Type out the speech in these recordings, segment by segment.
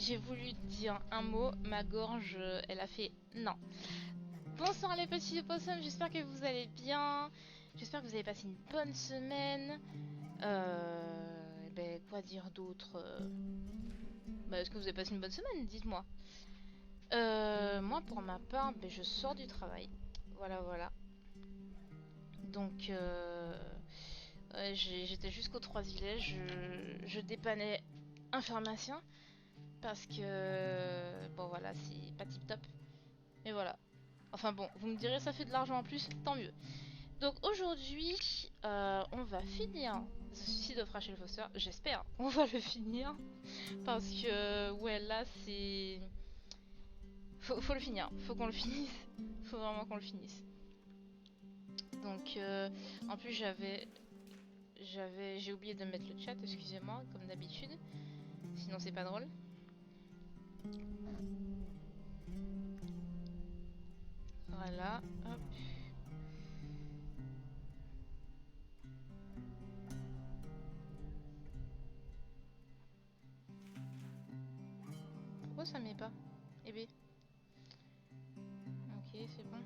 j'ai voulu dire un mot, ma gorge, elle a fait non. Bonsoir les petits opossums, j'espère que vous allez bien. J'espère que vous avez passé une bonne semaine. Ben, quoi dire d'autre est-ce que vous avez passé une bonne semaine? Dites-moi. Moi, pour ma part, ben, je sors du travail. Voilà, voilà. Donc, ouais, j'étais jusqu'aux 3 îlets. Je dépannais un pharmacien. Parce que... Bon, voilà, c'est pas tip top. Mais voilà. Enfin bon, vous me direz, ça fait de l'argent en plus, tant mieux. Donc aujourd'hui, on va finir The Suicide of Rachel Foster. J'espère qu'on va le finir. Parce que, ouais, là, c'est... Faut le finir. Faut qu'on le finisse. Faut vraiment qu'on le finisse. Donc, en plus, j'ai oublié de mettre le chat, excusez-moi, comme d'habitude. Sinon, c'est pas drôle. Voilà, hop. Pourquoi ça met pas? Eh ben. Ok, c'est bon.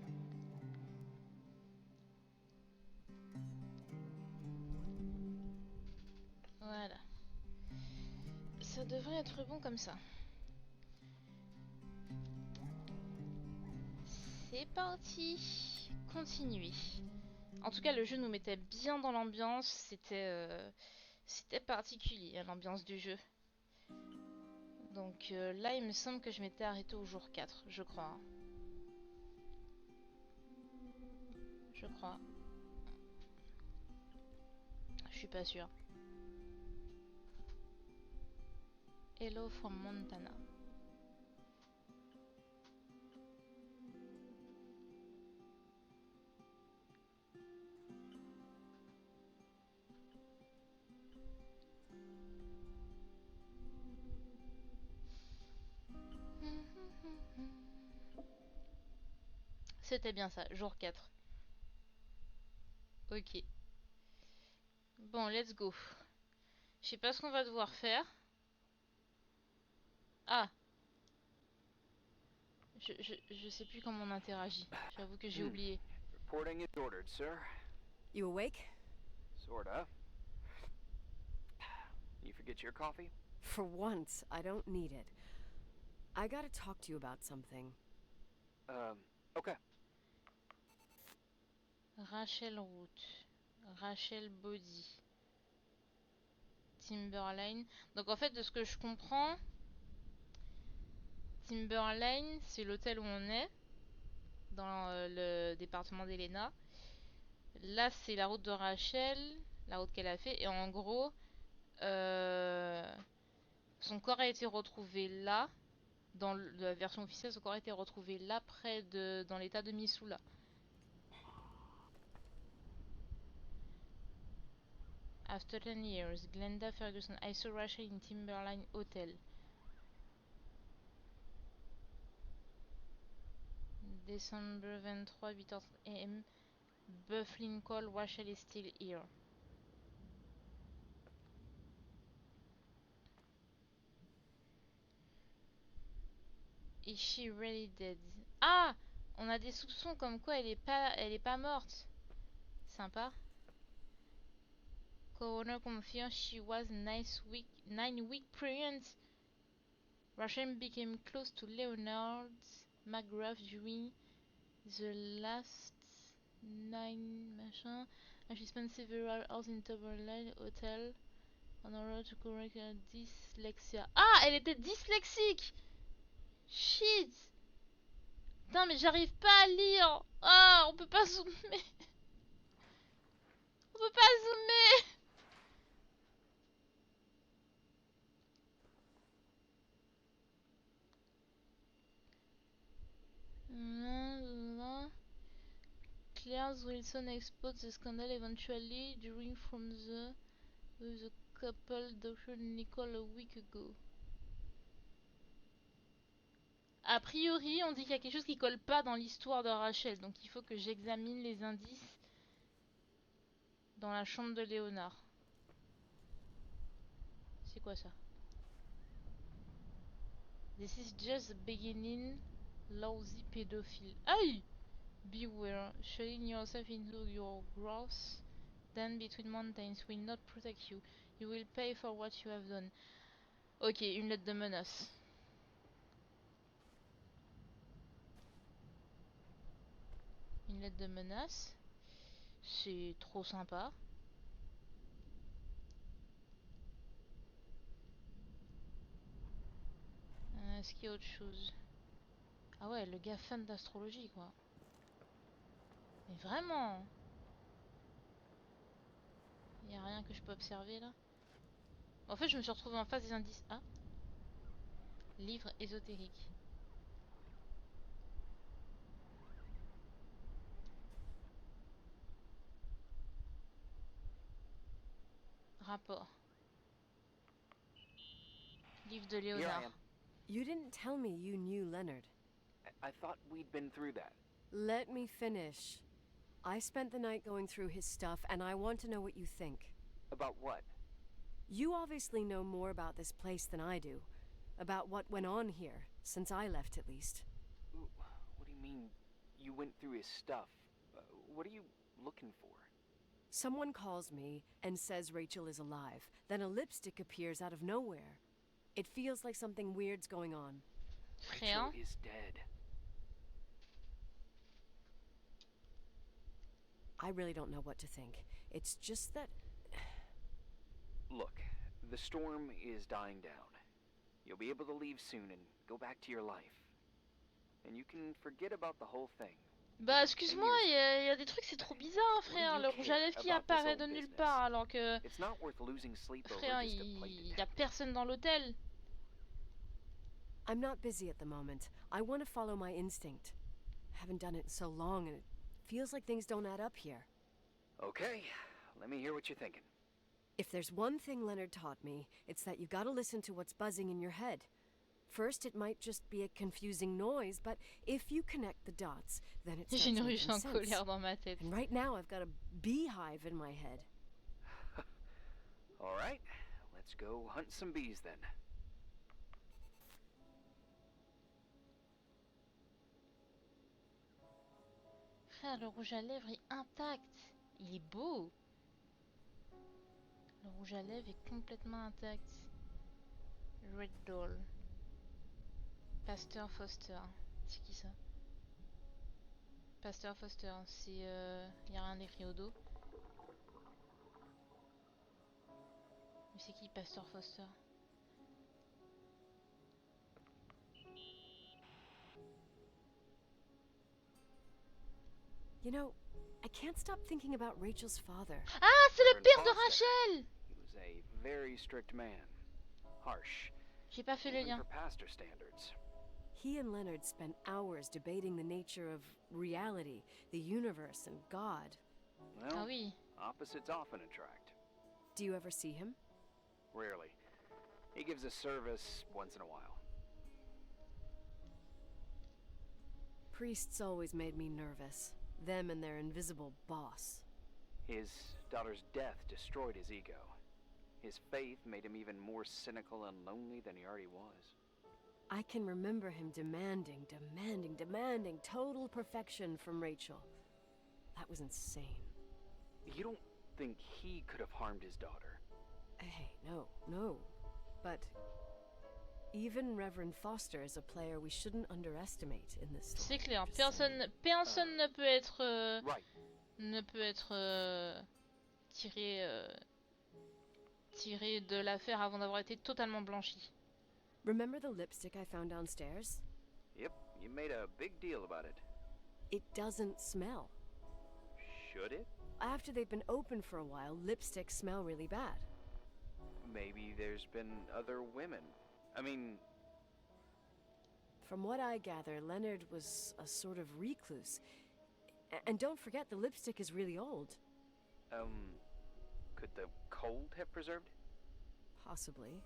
Voilà. Ça devrait être bon comme ça. C'est parti. Continuer. En tout cas, le jeu nous mettait bien dans l'ambiance. C'était particulier, l'ambiance du jeu. Donc là, il me semble que je m'étais arrêtée au jour 4, je crois. Je crois. Je suis pas sûre. Hello from Montana. C'était bien ça, jour 4. Ok. Bon, let's go. Je sais pas ce qu'on va devoir faire. Ah. Je sais plus comment on interagit. J'avoue que j'ai oublié. Reporting is ordered, sir. You awake? Sorta. You forget your coffee? For once, I don't need it. I gotta talk to you about something. Okay. Rachel Root. Rachel Body. Timberline. Donc en fait, de ce que je comprends, Timberline, c'est l'hôtel où on est, dans le département d'Elena. Là, c'est la route de Rachel, la route qu'elle a fait. Et en gros, son corps a été retrouvé là. Dans la version officielle, son corps a été retrouvé là, dans l'état de Missoula. After 10 years, Glenda Ferguson, I saw Rachel in Timberline Hotel. Décembre 23, 8h am. Bufflin call, Rachel is still here. Is she really dead? Ah! On a des soupçons comme quoi elle est pas morte. Sympa. Coroner confirms she was 9 week pregnant. Rachel became close to Leonard McGrath during the last 9 machin, and she spent several hours in Timberline Hotel on order to correct her dyslexia. Ah, elle était dyslexique! Shit! Putain, mais j'arrive pas à lire! Ah, on peut pas zoomer! On peut pas zoomer! Claire Wilson exposed the scandal eventually during from the with the couple Dr. Nicole a week ago. A priori, on dit qu'il y a quelque chose qui colle pas dans l'histoire de Rachel, donc il faut que j'examine les indices dans la chambre de Léonard. C'est quoi ça? This is just the beginning, lousy pedophile. Aïe! Beware, shutting yourself into your growth, then between mountains will not protect you. You will pay for what you have done. Ok, une lettre de menace. Une lettre de menace. C'est trop sympa. Est-ce qu'il y a autre chose? Ah ouais, le gars fan d'astrologie quoi. Mais vraiment? Y a rien que je peux observer là? En fait, je me suis retrouvée en face des indices. Ah, livre ésotérique. Rapport. Livre de Here I Léonard. am. You didn't tell me you knew Leonard. I thought we'd been through that. Let me finish. I spent the night going through his stuff, and I want to know what you think. About what? You obviously know more about this place than I do. About what went on here, since I left at least. Ooh, what do you mean, you went through his stuff? What are you looking for? Someone calls me and says Rachel is alive. Then a lipstick appears out of nowhere. It feels like something weird's going on. Rachel Rien. is dead. I really don't know what to think. It's just that... Look, the storm is dying down. You'll be able to leave soon and go back to your life. And you can forget about the whole thing. Bah excuse-moi, y a des trucs c'est trop bizarre frère, le rouge à lèvres qui apparaît de nulle part alors que... It's not worth losing sleep over Frère, just a play y a personne dans l'hôtel. I'm not busy at the moment. I want to follow my instinct. Haven't done it in so long and it feels like things don't add up here. Okay, let me hear what you're thinking. If there's one thing Leonard taught me, it's that you gotta listen to what's buzzing in your head. First, it might just be a confusing noise, but if you connect the dots, then it starts J'ai une making ruche en sense. colère dans ma tête. And right now, I've got a beehive in my head. All right, let's go hunt some bees then. Frère, le rouge à lèvres est intact. Il est beau. Le rouge à lèvres est complètement intact. Red Doll. Pasteur Foster. C'est qui ça? Pasteur Foster. C'est... y a rien écrit au dos. Mais c'est qui Pasteur Foster? You know, I can't stop thinking about Rachel's father. Ah, c'est le Reverend père de Foster. Rachel! He was a very strict man. Harsh, J'ai pas fait le even lien. for pastor standards. He and Leonard spent hours debating the nature of reality, the universe, and God. Well, Ah oui. opposites often attract. Do you ever see him? Rarely. He gives a service once in a while. Priests always made me nervous. Them and their invisible boss. His daughter's death destroyed his ego. His faith made him even more cynical and lonely than he already was. I can remember him demanding total perfection from Rachel. That was insane. You don't think he could have harmed his daughter? Hey, no. But even Reverend Foster is a player we shouldn't underestimate in this story. C'est clair. Just saying. Personne ne peut être... Right. ne peut être tiré de l'affaire avant d'avoir été totalement blanchi. Remember the lipstick I found downstairs? Yep, you made a big deal about it. It doesn't smell. Should it? After they've been open for a while, lipsticks smell really bad. Maybe there's been other women. I mean... From what I gather, Leonard was a sort of recluse. And don't forget, the lipstick is really old. Could the cold have preserved? Possibly.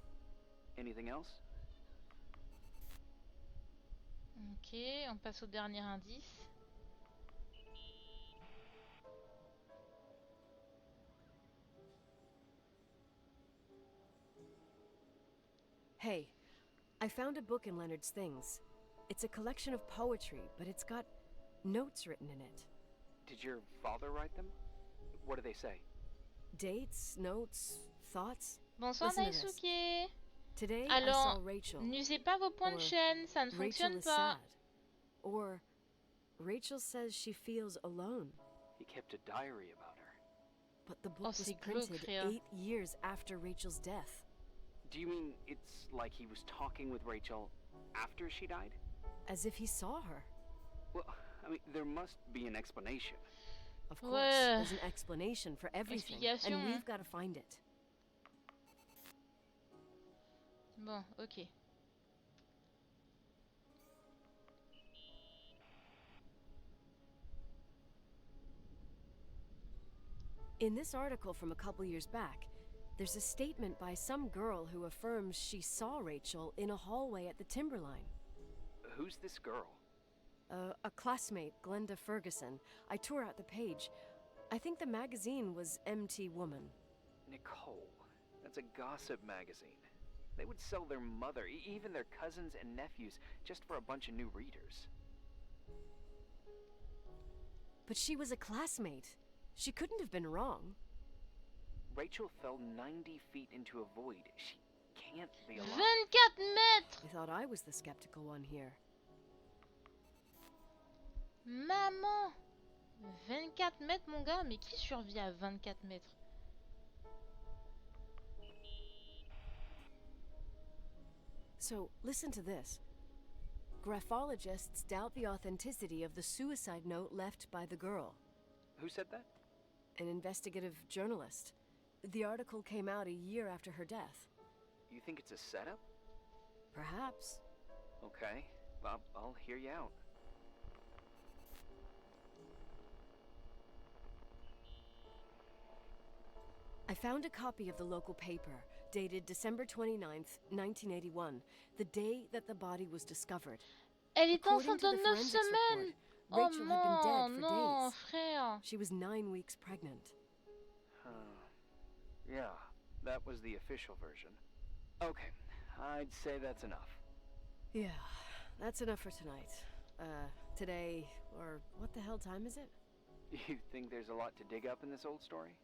Anything else? Ok, on passe au dernier indice. Hey, I found a book in Leonard's things. It's a collection of poetry, but it's got notes written in it. Did your father write them? What do they say? Dates, notes, thoughts. Bonsoir Listen to this. Daisuke. Today I Alors, saw Rachel. n'usez pas vos points de Or chaîne, ça ne Rachel fonctionne is pas. sad. Or Rachel says she feels alone. He kept a diary about her. But the book Oh, was c'est printed glauque, frère. 8 years after Rachel's death. Do you mean it's like he was talking with Rachel after she died? As if he saw her. Well, I mean, there must be an explanation. Of course, Ouais. there's an explanation for everything, Explication, and hein. we've got to find it. Bon, ok. In this article from a couple years back, there's a statement by some girl who affirms she saw Rachel in a hallway at the Timberline. Who's this girl? A classmate, Glenda Ferguson. I tore out the page. I think the magazine was MT Woman. Nicole. That's a gossip magazine. They would sell their mother, even their cousins and nephews, just for a bunch of new readers. But she was a classmate. She couldn't have been wrong. Rachel fell 90 feet into a void. She can't be alive. 24 mètres. I thought I was the skeptical one here. Maman. 24 mètres, mon gars. Mais qui survit à 24 mètres? So, listen to this. Graphologists doubt the authenticity of the suicide note left by the girl. Who said that? An investigative journalist. The article came out a year after her death. You think it's a setup? Perhaps. Okay, I'll hear you out. I found a copy of the local paper, dated December 29th, 1981, the day that the body was discovered. Elle est According enceinte to de the 9 forensics semaines. report, Oh Rachel had been non, dead for non, days. frère. She was 9 weeks pregnant. Yeah, that was the official version. Okay, I'd say that's enough. Yeah, that's enough for tonight. Today, or what the hell time is it? You think there's a lot to dig up in this old story?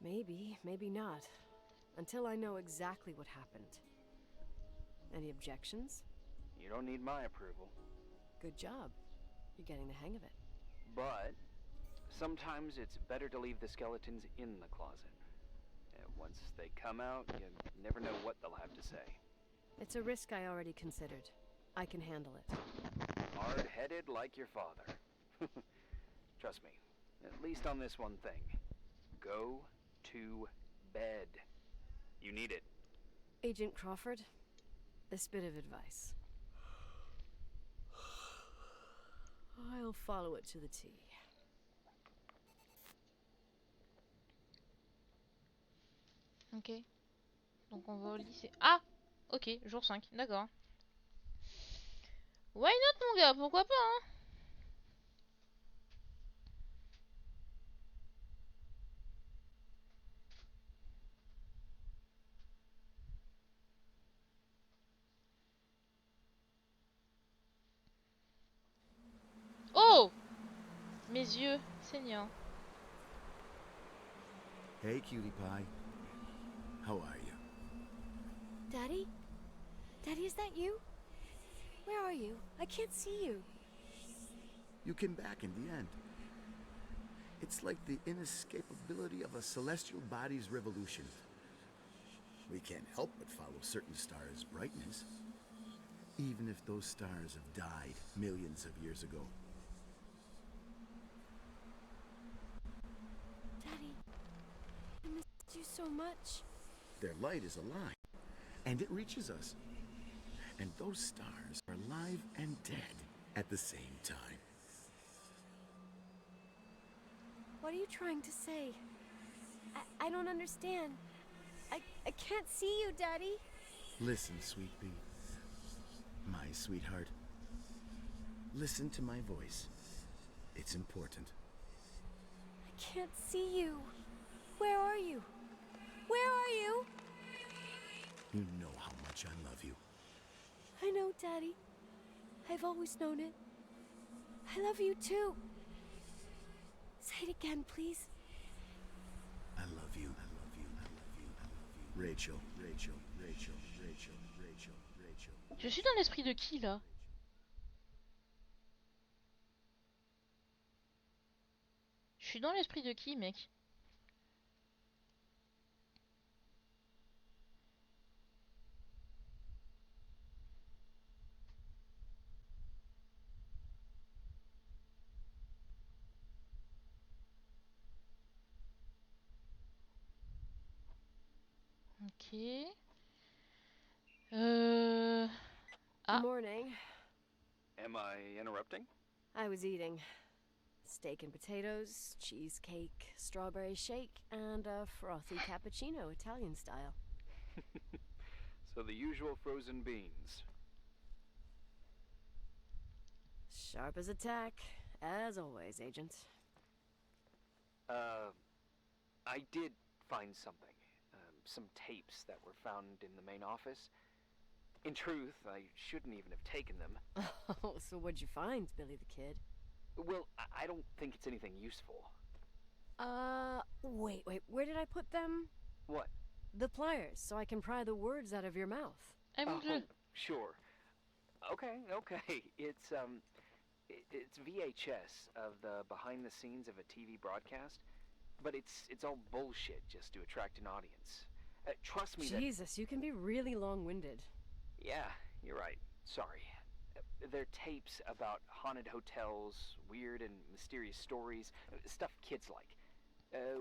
Maybe, maybe not. Until I know exactly what happened. Any objections? You don't need my approval. Good job. You're getting the hang of it. But sometimes it's better to leave the skeletons in the closet. And once they come out, you never know what they'll have to say. It's a risk I already considered. I can handle it. Hard-headed like your father. Trust me, at least on this one thing. Go to bed. You need it. Agent Crawford, this bit of advice. I'll follow it to the T. Ok. Donc on va au lycée. Ah! Ok, jour 5, d'accord. Why not, mon gars? Pourquoi pas, hein? Oh! Mes yeux, Seigneur. Hey, cutie pie. How are you? Daddy? Daddy, is that you? Where are you? I can't see you. You came back in the end. It's like the inescapability of a celestial body's revolution. We can't help but follow certain stars' brightness, even if those stars have died millions of years ago. Daddy, I missed you so much. Their light is a line, and it reaches us. And those stars are alive and dead at the same time. What are you trying to say? I don't understand. I can't see you, Daddy. Listen, sweet pea. My sweetheart. Listen to my voice. It's important. I can't see you. Where are you? Where are you? You know how much I love you. I know, Daddy. I've always known it. I love you too. Say it again, please. I love you. I love you. I love you. I love you. Rachel, Rachel, Rachel, Rachel, Rachel, Rachel. Je suis dans l'esprit de qui là? Je suis dans l'esprit de qui, mec? Ok. Ah. Morning. Am I interrupting? I was eating steak and potatoes, cheesecake, strawberry shake, and a frothy cappuccino, Italian style. So the usual frozen beans. Sharp as a tack, as always, Agent. I did find something. Some tapes that were found in the main office. In truth, I shouldn't even have taken them. Oh, so what'd you find, Billy the Kid? Well, I don't think it's anything useful. Wait, where did I put them? What? The pliers, so I can pry the words out of your mouth. Sure. Okay. It's VHS of the behind the scenes of a TV broadcast, but it's all bullshit just to attract an audience. Trust me. Jesus, you can be really long-winded. Yeah, you're right. Sorry. They're tapes about haunted hotels, weird and mysterious stories, stuff kids like.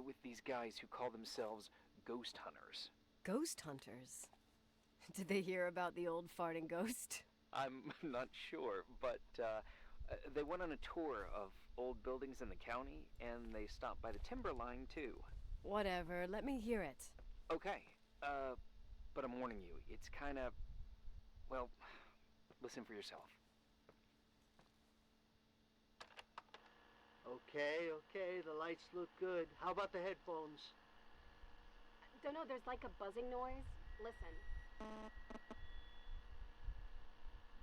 With these guys who call themselves ghost hunters. Ghost hunters? Did they hear about the old farting ghost? I'm not sure, but they went on a tour of old buildings in the county, and they stopped by the timber line, too. Whatever, let me hear it. Okay, but I'm warning you, it's kind of... Well, listen for yourself. Okay, the lights look good. How about the headphones? Don't know, there's like a buzzing noise. Listen.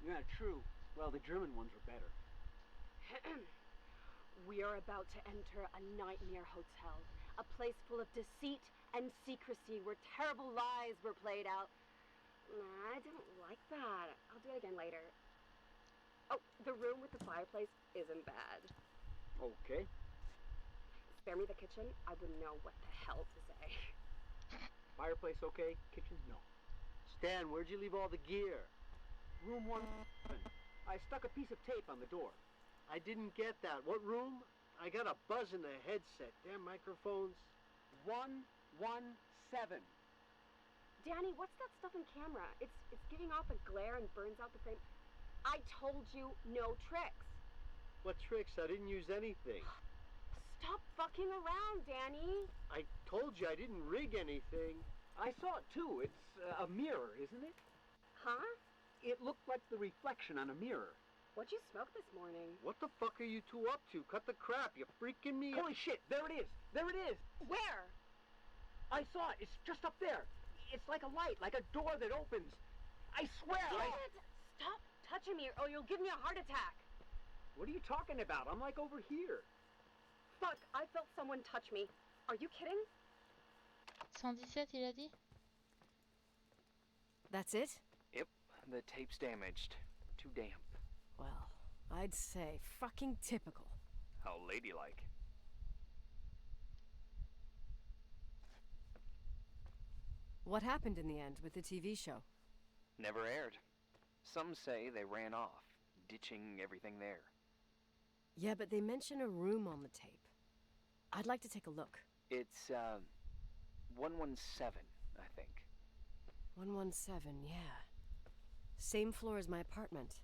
Yeah, true. Well, the German ones are better. We are about to enter a nightmare hotel. A place full of deceit and secrecy where terrible lies were played out. Nah, I didn't like that. I'll do it again later. Oh, the room with the fireplace isn't bad. Okay. Spare me the kitchen. I wouldn't know what the hell to say. Fireplace okay, kitchen no. Stan, where'd you leave all the gear? Room 1. I stuck a piece of tape on the door. I didn't get that. What room? I got a buzz in the headset. Damn microphones. 117. Danny, what's that stuff in camera? It's giving off a glare and burns out the frame. I told you no tricks. What tricks? I didn't use anything. Stop fucking around, Danny. I told you I didn't rig anything. I saw it too. It's a mirror, isn't it? Huh? It looked like the reflection on a mirror. What'd you smoke this morning? What the fuck are you two up to? Cut the crap. You're freaking me. Holy shit. There it is. There it is. Where? I saw it. It's just up there. It's like a light, like a door that opens. I swear. Damn it! Stop touching me or you'll give me a heart attack. What are you talking about? I'm like over here. Fuck, I felt someone touch me. Are you kidding? 117, il a dit? That's it? Yep, the tape's damaged. Too damp. Well, I'd say fucking typical. How ladylike. What happened in the end with the TV show? Never aired. Some say they ran off, ditching everything there. Yeah, but they mention a room on the tape. I'd like to take a look. It's, 117, I think. 117, yeah. Same floor as my apartment.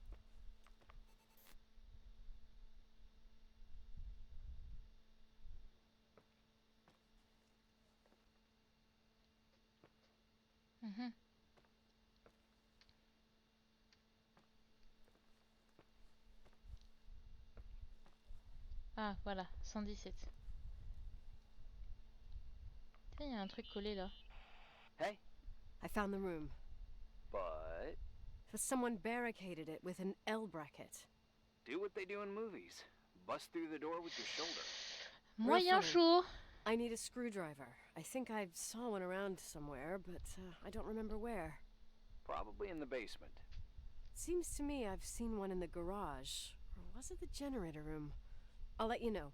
Ah, voilà, 117. Tiens, il y a un truc collé là. Hey, I found the room. But But someone barricaded it with an L bracket. do what they do in movies. Bust through the door with your shoulder. Moyen funny. chaud. I need a screwdriver. I think I saw one around somewhere, but I don't remember where. Probably in the basement. Seems to me I've seen one in the garage. Or was it the generator room? I'll let you know.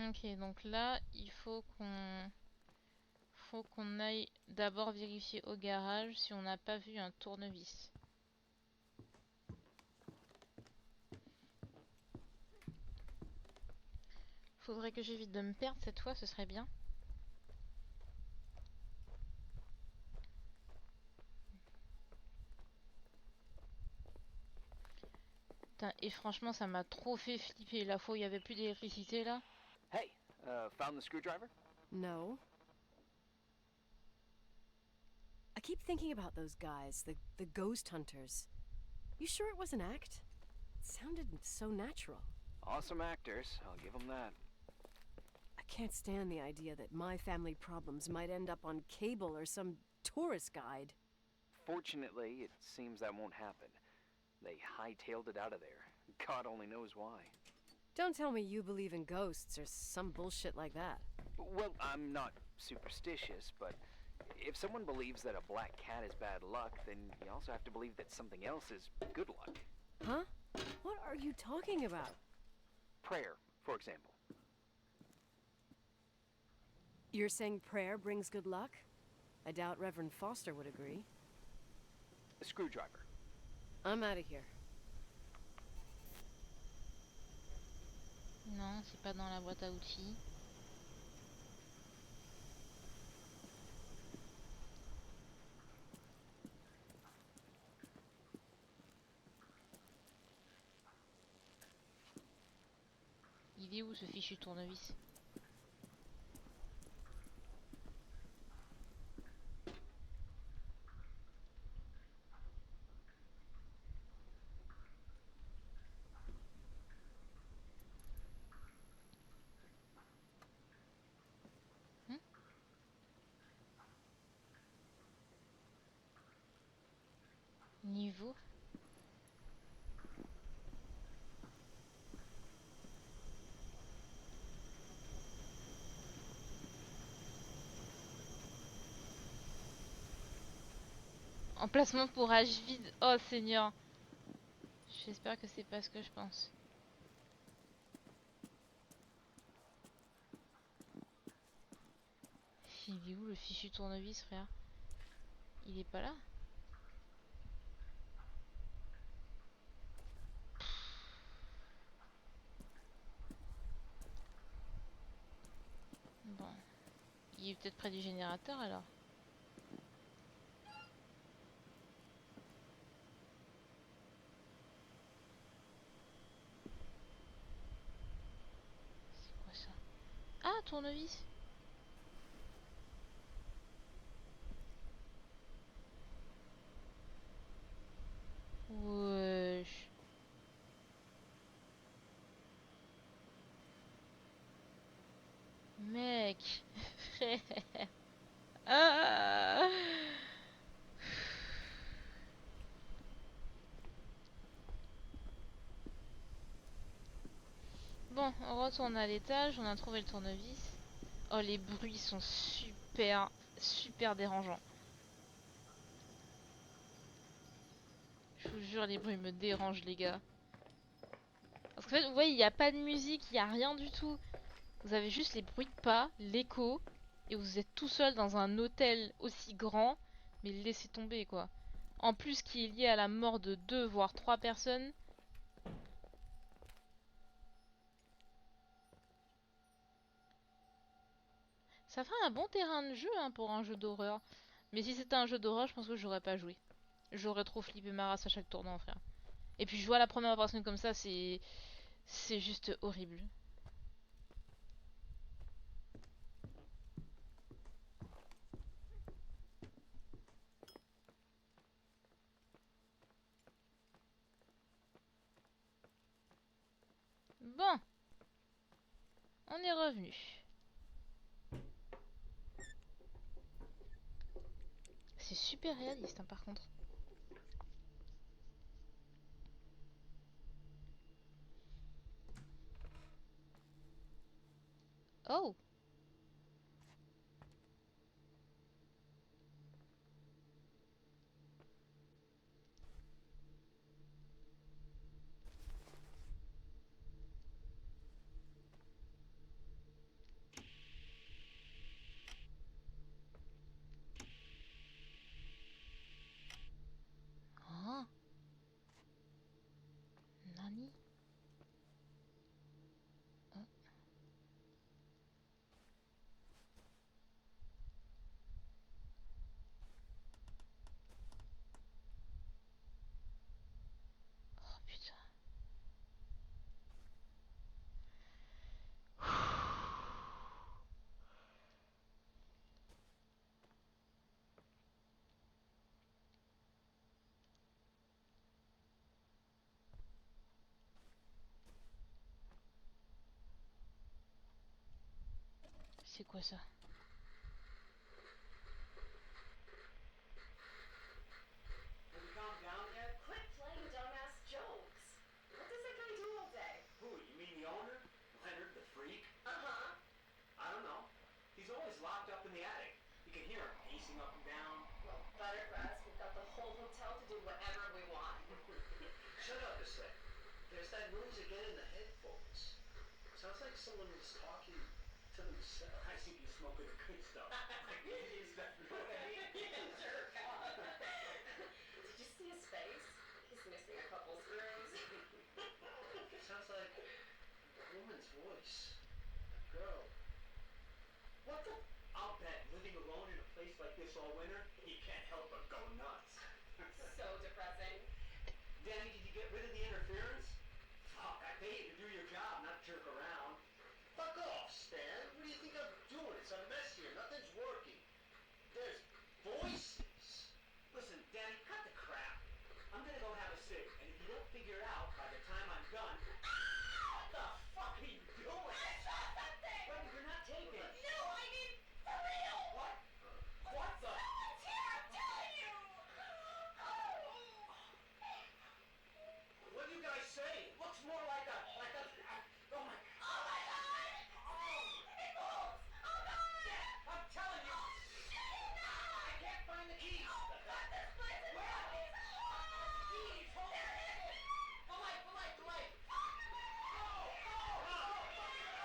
Ok, donc là, il faut qu'on aille d'abord vérifier au garage si on n'a pas vu un tournevis. Faudrait que j'évite de me perdre cette fois, ce serait bien. Putain, et franchement, ça m'a trop fait flipper la fois où il y avait plus d'électricité là. Hey, found the screwdriver? No. I keep thinking about those guys, the ghost hunters. You sure it was an act? It sounded so natural. Awesome actors, I'll give them that. I can't stand the idea that my family problems might end up on cable or some tourist guide. Fortunately, it seems that won't happen. They hightailed it out of there. God only knows why. Don't tell me you believe in ghosts or some bullshit like that. Well, I'm not superstitious, but if someone believes that a black cat is bad luck, then you also have to believe that something else is good luck. Huh? What are you talking about? Prayer, for example. You're saying prayer brings good luck? I doubt Reverend Foster would agree. A screwdriver. I'm out of here. Non, c'est pas dans la boîte à outils. Il est où ce fichu tournevis? Niveau. Emplacement pour âge vide. Oh Seigneur. J'espère que c'est pas ce que je pense. Il est où le fichu tournevis, frère? Il est pas là? Bon. Il est peut-être près du générateur alors. C'est quoi ça? Ah, tournevis! Wesh. Mec. Ah. Bon, on retourne à l'étage, on a trouvé le tournevis. Oh, les bruits sont super dérangeants. Je vous jure, les bruits me dérangent, les gars. Parce qu'en fait, vous voyez, il n'y a pas de musique, il n'y a rien du tout. Vous avez juste les bruits de pas, l'écho, et vous êtes tout seul dans un hôtel aussi grand, mais laissez tomber, quoi. En plus, qui est lié à la mort de 2 voire 3 personnes. Ça ferait un bon terrain de jeu hein, pour un jeu d'horreur. Mais si c'était un jeu d'horreur, je pense que j'aurais pas joué. J'aurais trop flippé ma race à chaque tournant, frère. Et puis jouer à la première personne comme ça, c'est juste horrible. Bon. On est revenu. c'est super réaliste hein, par contre. Oh! Ah! Nani? Oh. Oh putain. C'est quoi ça? Have you calmed down yet? Quit playing dumbass jokes. What does that guy do all day? Who, you mean the owner? Leonard, the freak? Uh-huh. I don't know. He's always locked up in the attic. You can hear him pacing up and down. Well, better for us. We've got the whole hotel to do whatever we want. Shut up a sec. There's that noise again in the headphones. Sounds like someone was talking to themselves. I think you're smoking the good stuff. Is that what I mean? Jerk off. Did you see his face? He's missing a couple screws. Sounds like a woman's voice. A girl. What the? I'll bet living alone in a place like this all winter, you can't help but go nuts. So depressing. Danny, did you get rid of the interference? Fuck, I pay you to do your job, not jerk around. Fuck off, Stan. What do you think I'm doing? It's a mess here. Nothing's working. There's voices. Listen, Danny, cut the crap. I'm gonna go have a cig, and if you don't figure it out by the time I'm done, what the fuck are you doing? I saw something! Wait, you're not taking it. No, I mean, for real! What? What the? Someone's here, I'm telling you! What do you guys say? It looks more like a, oh my, Oh my god! It moves! Oh god! I'm telling you. I can't find the keys. Oh god, this place is fucking Keys, hold on. The light, the light, the light. Go, go, go, go.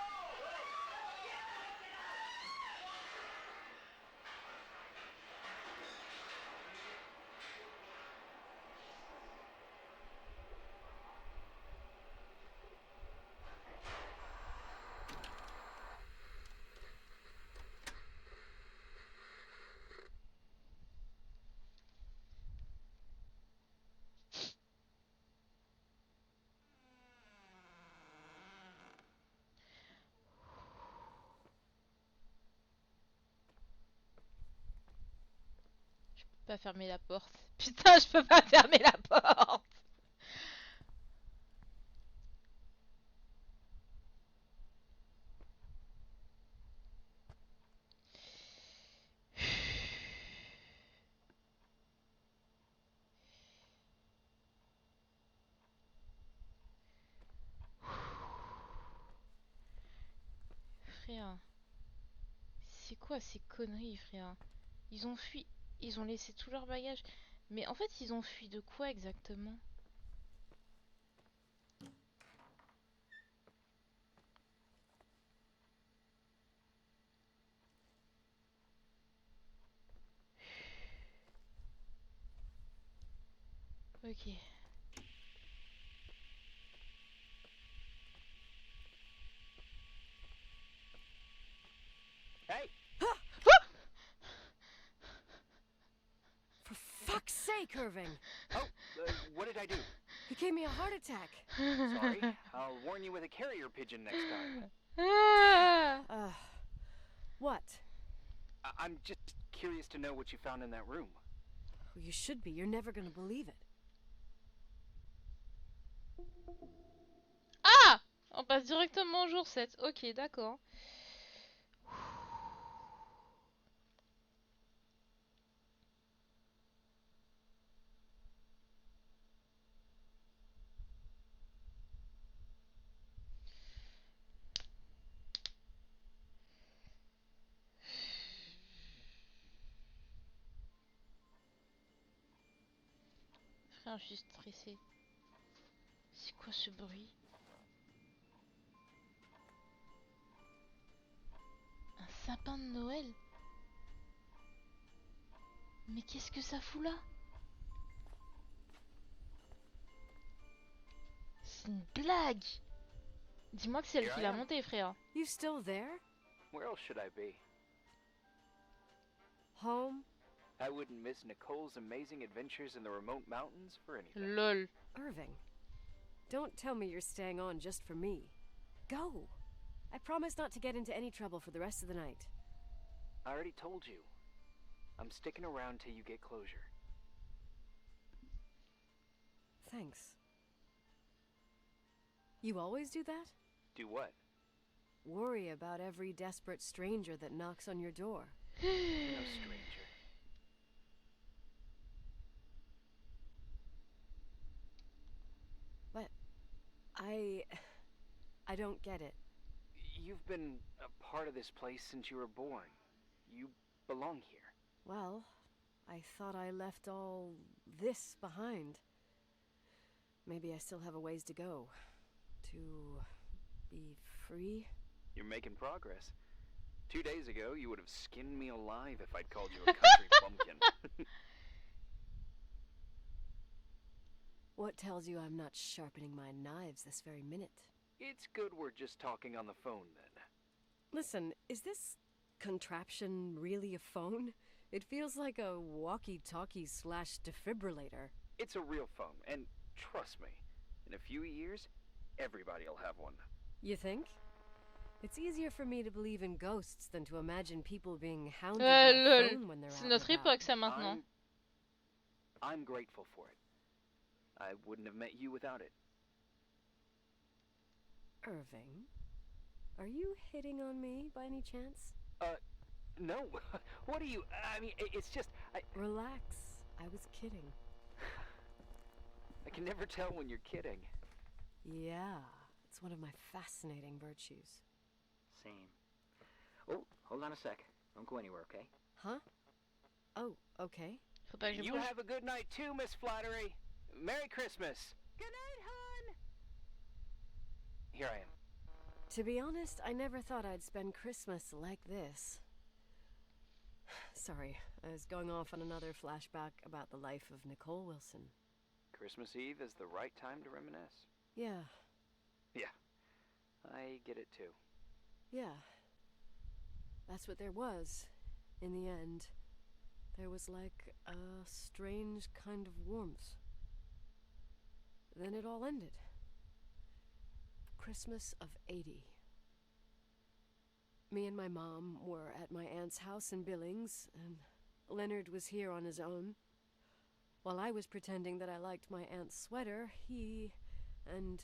Pas fermer la porte. Putain, je peux pas fermer la porte. Frère. C'est quoi ces conneries, frère? Ils ont fui. Ils ont laissé tout leur bagage. Mais en fait, ils ont fui de quoi exactement? Ok. Hey! For fuck's sake, Irving! Oh, what did I do? He gave me a heart attack. Sorry. I'll warn you with a carrier pigeon next time. Ah! What? I'm just curious to know what you found in that room. Well, you should be. You're never gonna believe it. Ah! On passe directement au jour 7. Ok, d'accord. Frère, je suis stressée. C'est quoi ce bruit? Un sapin de Noël? Mais qu'est-ce que ça fout là? C'est une blague! Dis-moi que c'est elle qui l'a monté, frère. You still there? Where else should I be? Home? I wouldn't miss Nicole's amazing adventures in the remote mountains for anything. Lol. Irving, don't tell me you're staying on just for me. Go! I promise not to get into any trouble for the rest of the night. I already told you. I'm sticking around till you get closure. Thanks. You always do that? Do what? Worry about every desperate stranger that knocks on your door. You're no stranger. But I don't get it. You've been a part of this place since you were born. You belong here. Well, I thought I left all this behind. Maybe I still have a ways to go. To be free? You're making progress. 2 days ago, you would have skinned me alive if I'd called you a country bumpkin. What tells you I'm not sharpening my knives this very minute? It's good we're just talking on the phone, then. Listen, is this contraption really a phone? It feels like a walkie-talkie / defibrillator. It's a real phone, and trust me, in a few years, everybody'll have one. You think? It's easier for me to believe in ghosts than to imagine people being hounded by a phone when they're C'est out notre and about. époque ça maintenant. I'm grateful for it. I wouldn't have met you without it. Irving, are you hitting on me by any chance? No. What are you... I mean, it's just... Relax. I was kidding. I can never tell when you're kidding. Yeah, it's one of my fascinating virtues. Same. Oh, hold on a sec. Don't go anywhere, okay? Huh? Oh, okay. Faut pas que je You bouge. have a good night too, Miss Flattery. Merry Christmas. Good night, hon. Here I am. To be honest, I never thought I'd spend Christmas like this. Sorry, I was going off on another flashback about the life of Nicole Wilson. Christmas Eve is the right time to reminisce. Yeah, Yeah, I get it too. yeah. That's what there was, in the end. There was like a strange kind of warmth. Then it all ended. Christmas of '80. Me and my mom were at my aunt's house in Billings, and Leonard was here on his own. While I was pretending that I liked my aunt's sweater, he and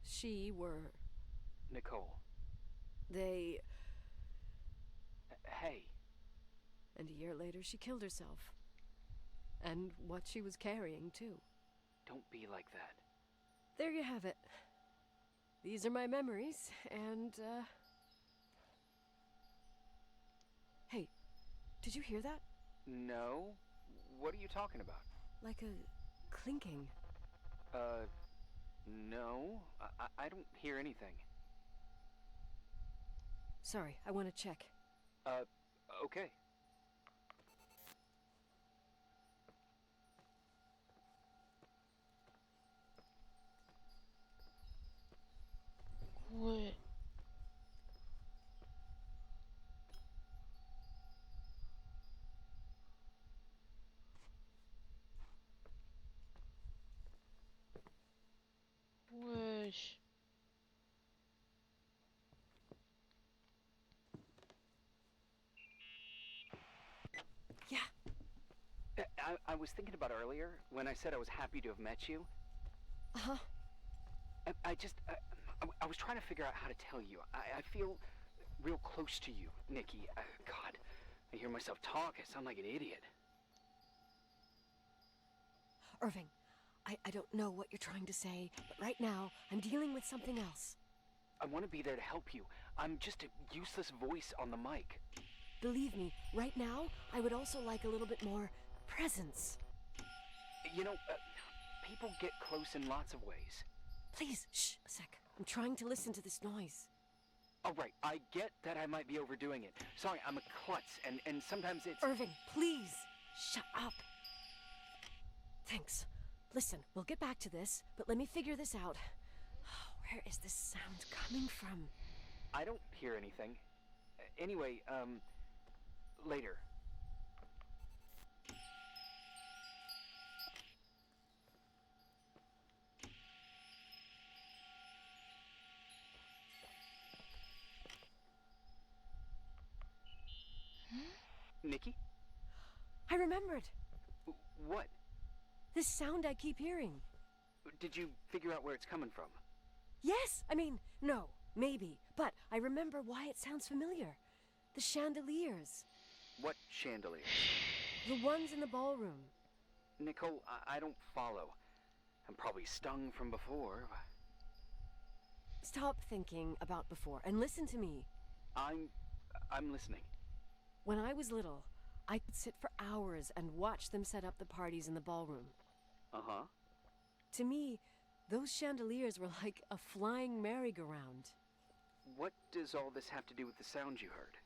she were... Nicole. They... Hey. And a year later, she killed herself. And what she was carrying, too. Don't be like that. There you have it. These are my memories, and, Hey, did you hear that? No? What are you talking about? Like a clinking. No. I don't hear anything. Sorry, I want to check. Okay. Ouais. Wesh. Yeah. I was thinking about earlier when I said I was happy to have met you. Uh-huh. I was trying to figure out how to tell you. I feel real close to you, Nikki. God, I hear myself talk. I sound like an idiot. Irving, I don't know what you're trying to say, but right now, I'm dealing with something else. I want to be there to help you. I'm just a useless voice on the mic. Believe me, right now, I would also like a little bit more presence. You know, People get close in lots of ways. Please, shh, a sec. I'm trying to listen to this noise. Oh, right, I get that I might be overdoing it. Sorry, I'm a klutz, and sometimes it's... Irving, please, shut up. Thanks. Listen, we'll get back to this, but let me figure this out. Where is this sound coming from? I don't hear anything. Anyway, later. Nikki? I remembered. What? This sound I keep hearing. Did you figure out where it's coming from? Yes, I mean, no, maybe, but I remember why it sounds familiar. The chandeliers. What chandeliers? The ones in the ballroom. Nicole, I don't follow. I'm probably stung from before. Stop thinking about before and listen to me. I'm listening. When I was little, I could sit for hours and watch them set up the parties in the ballroom. Uh-huh. To me, those chandeliers were like a flying merry-go-round. What does all this have to do with the sound you heard?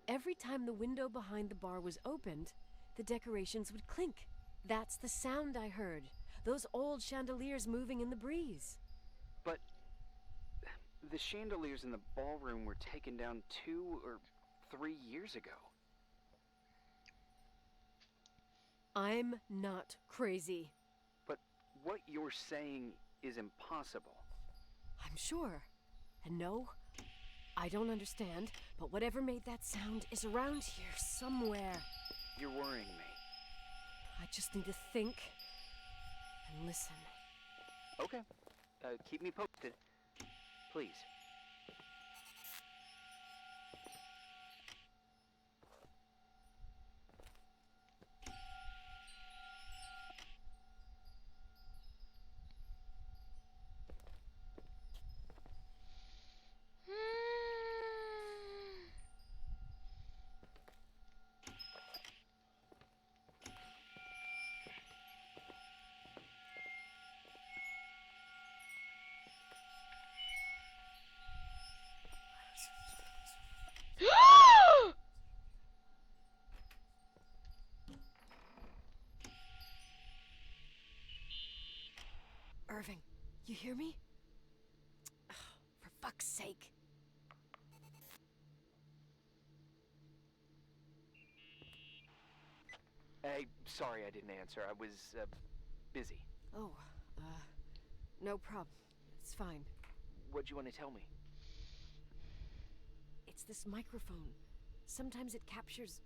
Every time the window behind the bar was opened, the decorations would clink. That's the sound I heard. Those old chandeliers moving in the breeze. But the chandeliers in the ballroom were taken down 2 or 3 years ago. I'm not crazy. But what you're saying is impossible. I'm sure. And no, I don't understand, but whatever made that sound is around here somewhere. You're worrying me. I just need to think and listen. Okay. Keep me posted. Please. Irving, you hear me? Oh, for fuck's sake. Hey, sorry I didn't answer. I was, busy. Oh, no problem. It's fine. What'd you want to tell me? It's this microphone. Sometimes it captures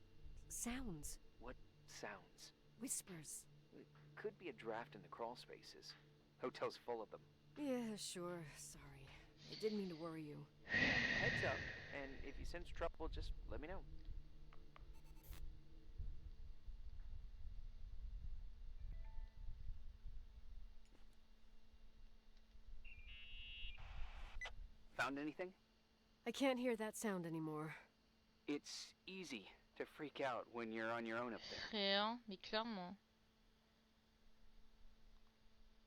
sounds. What sounds? Whispers. It could be a draft in the crawl spaces. Hotel's full of them. Yeah, sure. Sorry. I didn't mean to worry you. Heads up, and if you sense trouble, just let me know. Found anything? I can't hear that sound anymore. It's easy to freak out when you're on your own up there. Yeah, mais clairement.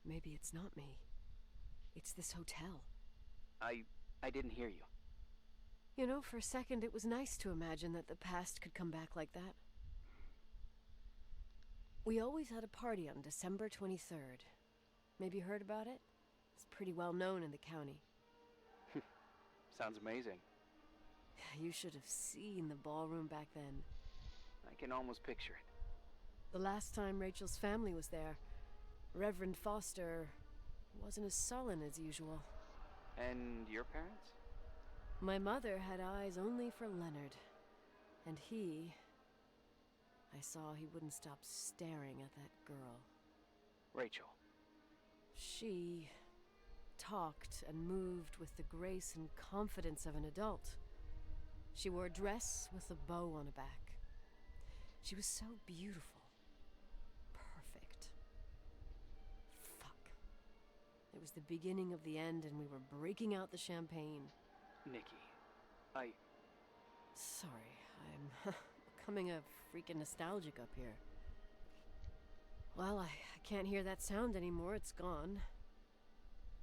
Maybe it's not me. It's this hotel. I didn't hear you. You know, for a second it was nice to imagine that the past could come back like that. We always had a party on December 23rd. Maybe you heard about it? It's pretty well known in the county. Sounds amazing. You should have seen the ballroom back then. I can almost picture it. The last time Rachel's family was there, Reverend Foster wasn't as sullen as usual. And your parents? My mother had eyes only for Leonard. And I saw he wouldn't stop staring at that girl. Rachel. She talked and moved with the grace and confidence of an adult. She wore a dress with a bow on her back. She was so beautiful. Perfect. Fuck. It was the beginning of the end and we were breaking out the champagne. Nikki, Sorry, I'm becoming a freaking nostalgic up here. Well, I can't hear that sound anymore. It's gone.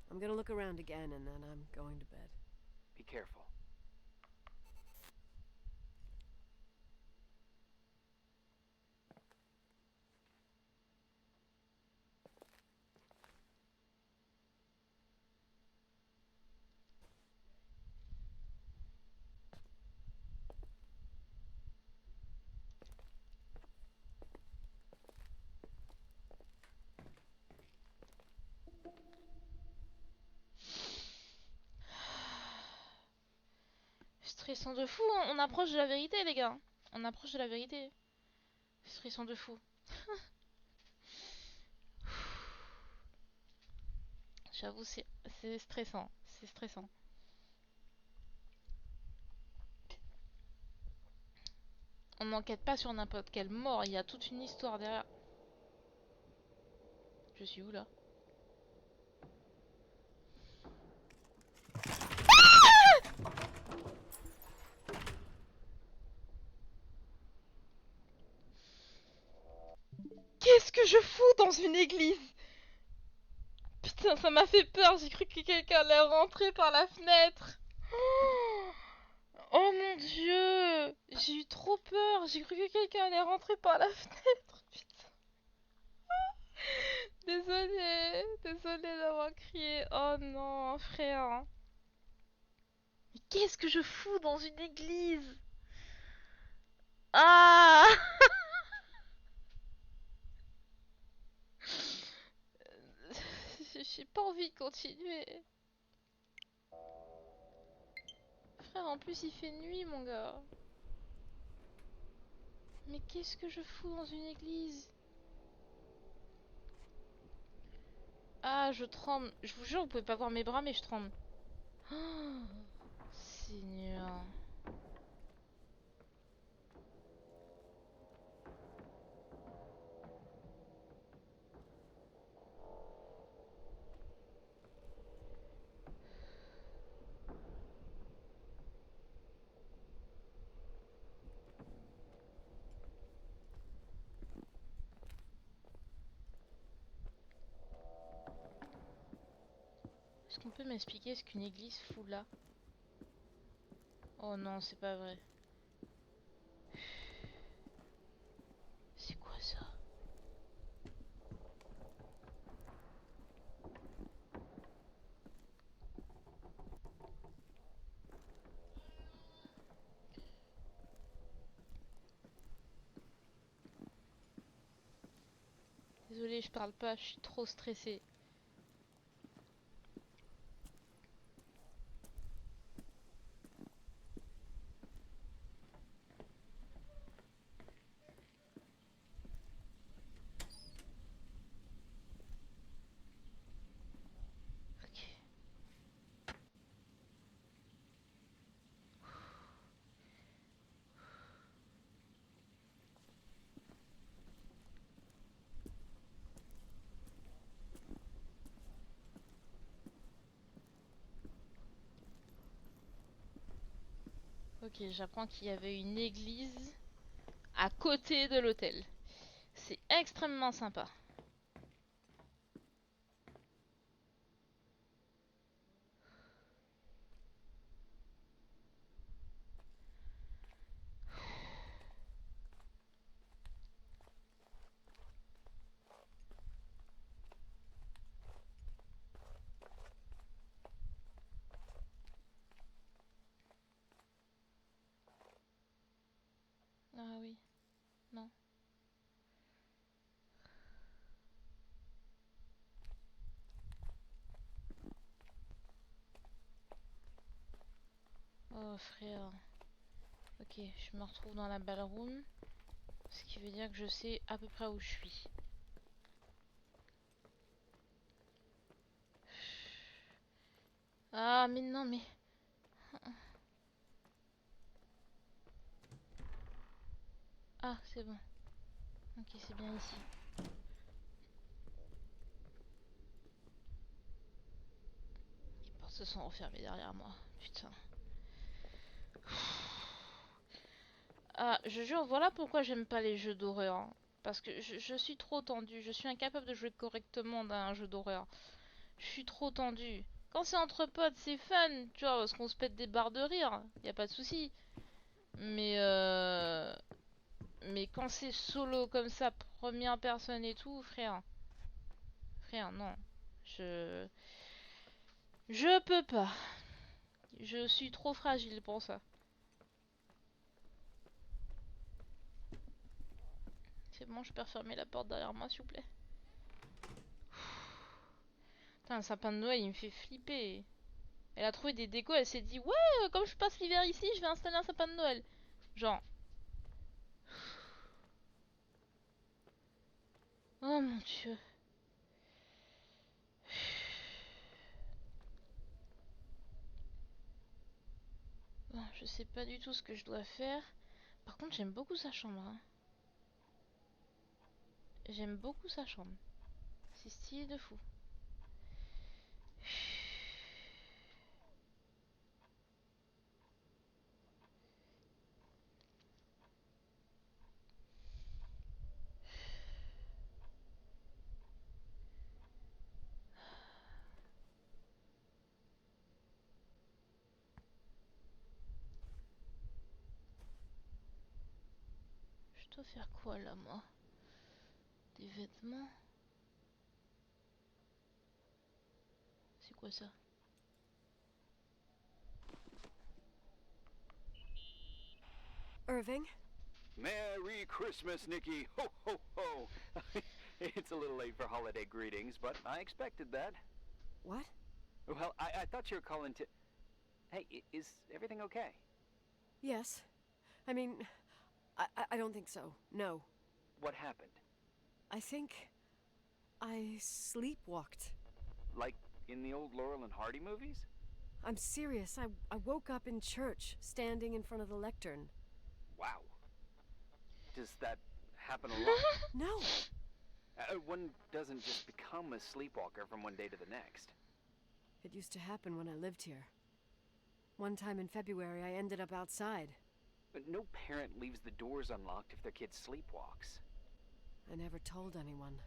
I'm gonna look around again and then I'm going to bed. Be careful. Stressant de fou, hein. On approche de la vérité, les gars. On approche de la vérité. Stressant de fou. J'avoue, c'est stressant. C'est stressant. On n'enquête pas sur n'importe quelle mort, il y a toute une histoire derrière. Je suis où là? Qu'est-ce que je fous dans une église? Putain, ça m'a fait peur, j'ai cru que quelqu'un allait rentrer par la fenêtre. Oh mon dieu, j'ai eu trop peur, j'ai cru que quelqu'un allait rentrer par la fenêtre. Putain. Désolée d'avoir crié. Oh non, frère. Mais qu'est-ce que je fous dans une église? Ah. J'ai pas envie de continuer. Frère, en plus il fait nuit, mon gars. Mais qu'est-ce que je fous dans une église? Ah, je tremble. Je vous jure, vous pouvez pas voir mes bras, mais je tremble. Oh, Seigneur. Est-ce qu'on peut m'expliquer ce qu'une église fout là? Oh non, c'est pas vrai. C'est quoi ça? Désolée, je parle pas, je suis trop stressée. Ok. Ok, j'apprends qu'il y avait une église à côté de l'hôtel. C'est extrêmement sympa. Ah oui, non. Oh frère. Ok, je me retrouve dans la ballroom. Ce qui veut dire que je sais à peu près où je suis. Ah mais non mais... Ah c'est bon. Ok, c'est bien ici. Les portes se sont refermées derrière moi. Putain. Ah, je jure, voilà pourquoi j'aime pas les jeux d'horreur. Parce que je suis trop tendue. Je suis incapable de jouer correctement dans un jeu d'horreur. Je suis trop tendue. Quand c'est entre potes, c'est fun, tu vois, parce qu'on se pète des barres de rire. Y a pas de souci. Mais quand c'est solo comme ça, première personne et tout, frère. Frère, non. Je... Je peux pas. Je suis trop fragile pour ça. C'est bon, je peux refermer la porte derrière moi, s'il vous plaît. Putain, le sapin de Noël, il me fait flipper. Elle a trouvé des décos, elle s'est dit, ouais, comme je passe l'hiver ici, je vais installer un sapin de Noël. Genre. Oh mon dieu. Bon, je sais pas du tout ce que je dois faire. Par contre, j'aime beaucoup sa chambre. Hein. J'aime beaucoup sa chambre. C'est stylé de fou. Je dois faire quoi là, moi? Des vêtements? C'est quoi ça? Irving? Merry Christmas, Nikki! Ho, ho, ho! It's a little late for holiday greetings, but I expected that. What? Well, I thought you were calling to... Hey, is everything okay? Yes. I mean, I don't think so. No. What happened? I think I sleepwalked. Like in the old Laurel and Hardy movies? I'm serious. I woke up in church, standing in front of the lectern. Wow. Does that happen a lot? No. One doesn't just become a sleepwalker from one day to the next. It used to happen when I lived here. One time in February, I ended up outside. But no parent leaves the doors unlocked if their kid sleepwalks. I never told anyone.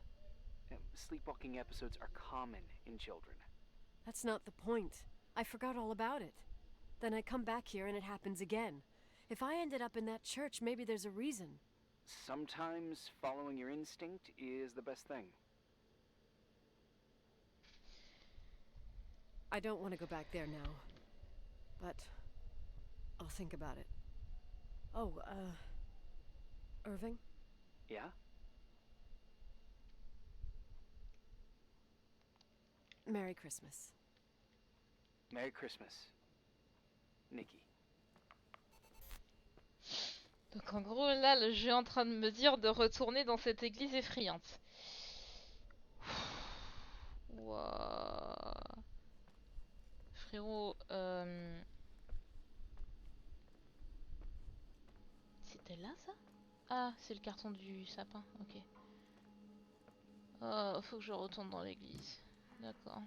Sleepwalking episodes are common in children. That's not the point. I forgot all about it. Then I come back here and it happens again. If I ended up in that church, maybe there's a reason. Sometimes following your instinct is the best thing. I don't want to go back there now. But I'll think about it. Oh, Irving? Yeah? Merry Christmas. Merry Christmas, Nikki. Donc en gros, là, le jeu est en train de me dire de retourner dans cette église effrayante. Wouah. Frérot, c'était là, ça? Ah, c'est le carton du sapin, ok. Oh, faut que je retourne dans l'église. D'accord.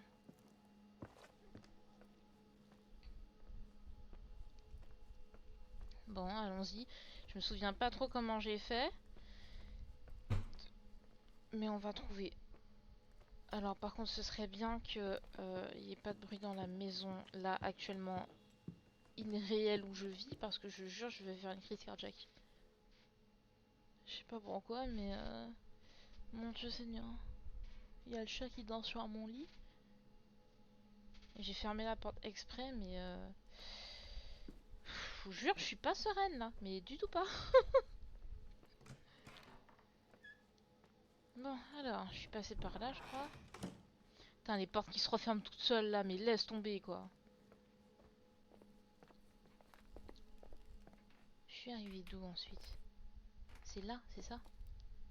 Bon, allons-y. Je me souviens pas trop comment j'ai fait. Mais on va trouver. Alors par contre, ce serait bien que il n'y ait pas de bruit dans la maison, là, actuellement, réelle où je vis. Parce que je jure, je vais faire une crise cardiaque. Je sais pas pourquoi, mais... Mon Dieu Seigneur. Il y a le chat qui dort sur mon lit. Et j'ai fermé la porte exprès, mais... Je vous jure, je suis pas sereine là, mais du tout pas. Bon, alors, je suis passée par là, je crois. Putain, les portes qui se referment toutes seules là, mais laisse tomber quoi. Je suis arrivée d'où ensuite? C'est là, c'est ça?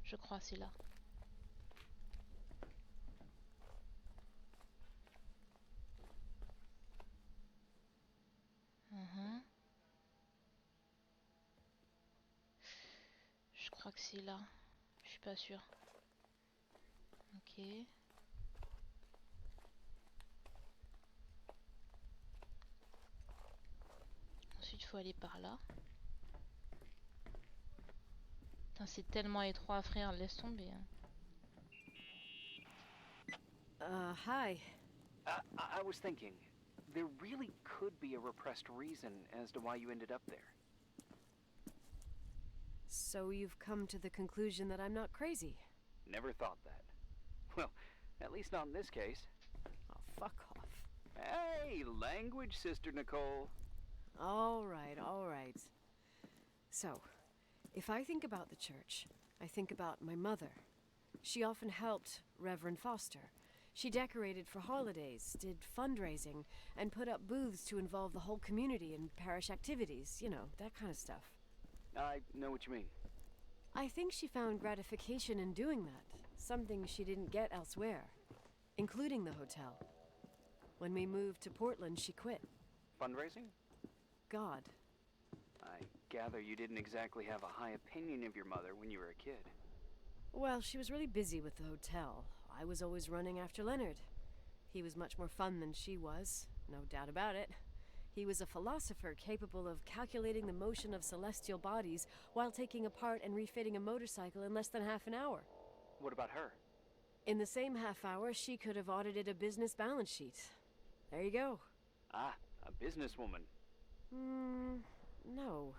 Je crois, c'est là. Je crois que c'est là. Je suis pas sûre. Ok. Ensuite, il faut aller par là. Putain, c'est tellement étroit, frère, laisse tomber. Hein. Hi. I was thinking, there really could be a repressed reason as to why you ended up there. So you've come to the conclusion that I'm not crazy? Never thought that. Well, at least not in this case. Oh, fuck off. Hey, language, Sister Nicole. All right. So, if I think about the church, I think about my mother. She often helped Reverend Foster. She decorated for holidays, did fundraising, and put up booths to involve the whole community in parish activities, you know, that kind of stuff. I know what you mean. I think she found gratification in doing that, something she didn't get elsewhere, including the hotel. When we moved to Portland, she quit. Fundraising? God. I gather you didn't exactly have a high opinion of your mother when you were a kid. Well, she was really busy with the hotel. I was always running after Leonard. He was much more fun than she was, no doubt about it. He was a philosopher capable of calculating the motion of celestial bodies while taking apart and refitting a motorcycle in less than half an hour. What about her? In the same half hour, she could have audited a business balance sheet. There you go. Ah, a businesswoman. No.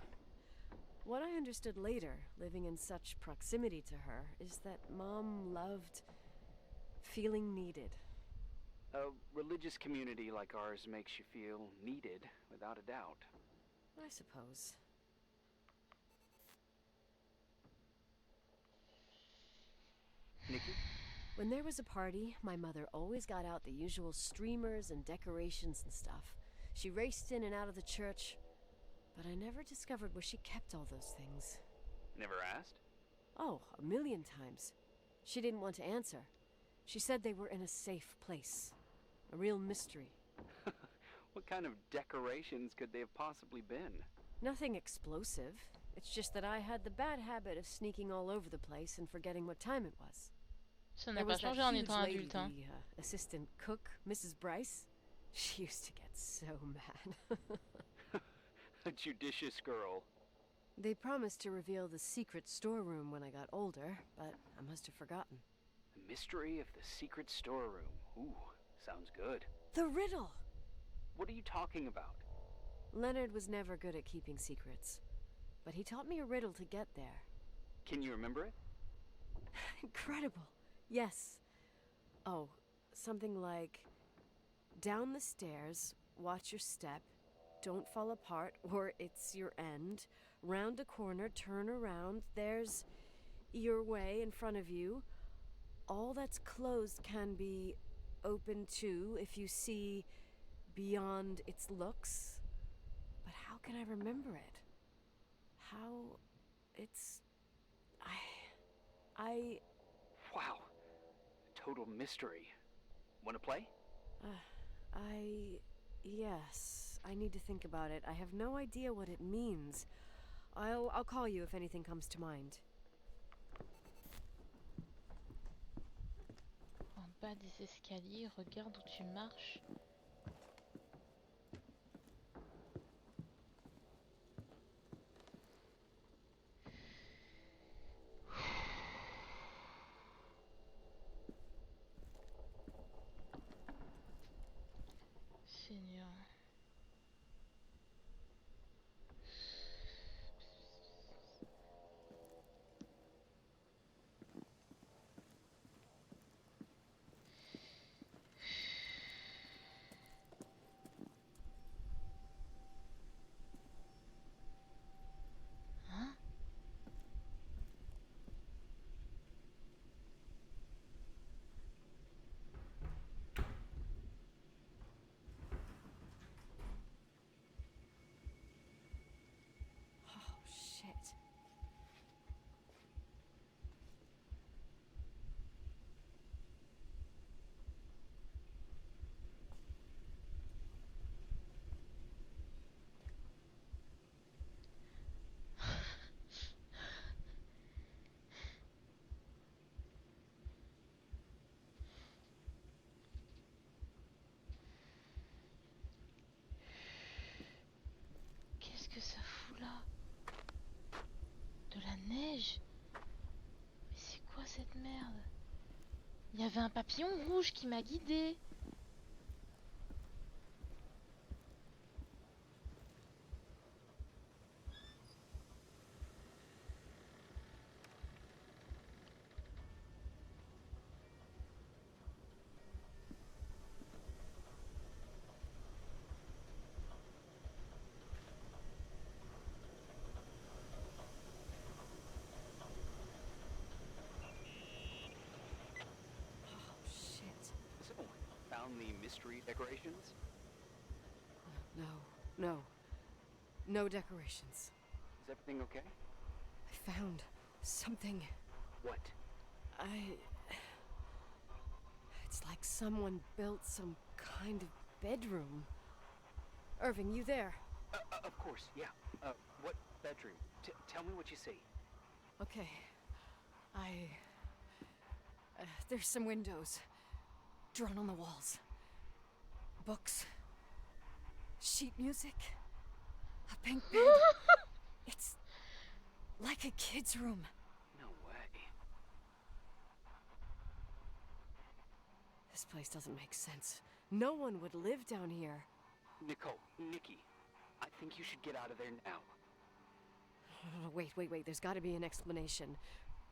What I understood later, living in such proximity to her, is that Mom loved feeling needed. A religious community like ours makes you feel needed, without a doubt. I suppose. Nikki? When there was a party, my mother always got out the usual streamers and decorations and stuff. She raced in and out of the church, but I never discovered where she kept all those things. Never asked? Oh, a million times. She didn't want to answer. She said they were in a safe place. A real mystery. What kind of decorations could they have possibly been? Nothing explosive. It's just that I had the bad habit of sneaking all over the place and forgetting what time it was. Ça n'a There pas was that changé en huge étant lady, adulte, hein. the assistant cook, Mrs. Bryce. She used to get so mad. A judicious girl. They promised to reveal the secret storeroom when I got older, but I must have forgotten. The mystery of the secret storeroom. Ooh, sounds good. The riddle! What are you talking about? Leonard was never good at keeping secrets, but he taught me a riddle to get there. Can you remember it? Incredible. Yes. Oh, something like, down the stairs, watch your step, don't fall apart or it's your end, round a corner, turn around, there's your way in front of you. All that's closed can be open too if you see beyond its looks. But how can I remember it? How it's... I... Wow. Total mystery. Want to play? Yes. I need to think about it. I have no idea what it means. I'll call you if anything comes to mind. En bas des escaliers, regarde où tu marches. Seigneur. Il y avait un papillon rouge qui m'a guidée. So, found the mystery decorations? No decorations. Is everything okay? I found something. What? It's like someone built some kind of bedroom. Irving, you there? Of course, yeah. What bedroom? Tell me what you see. Okay. There's some windows drawn on the walls. Books. Sheet music. A pink bed. It's like a kid's room. No way. This place doesn't make sense. No one would live down here. Nikki, I think you should get out of there now. Wait. There's got to be an explanation.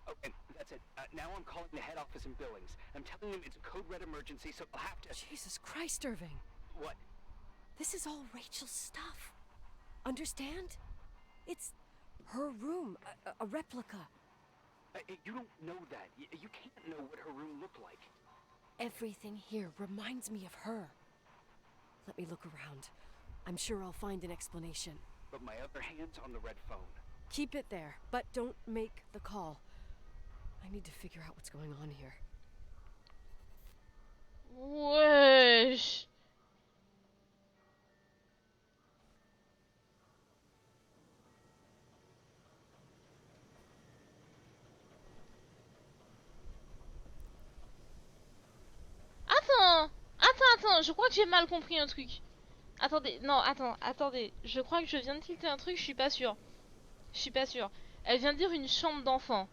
Oh, and that's it. Now I'm calling the head office in Billings. I'm telling them it's a code red emergency, so I'll have to... Jesus Christ, Irving. What? This is all Rachel's stuff. Understand? It's her room, a replica. You don't know that. You can't know what her room looked like. Everything here reminds me of her. Let me look around. I'm sure I'll find an explanation. But my other hand's on the red phone. Keep it there, but don't make the call. I need to figure out what's going on here. Wesh. Attends, je crois que j'ai mal compris un truc. Attendez, non, attendez. Je crois que je viens de tilter un truc, je suis pas sûre. Elle vient de dire une chambre d'enfant.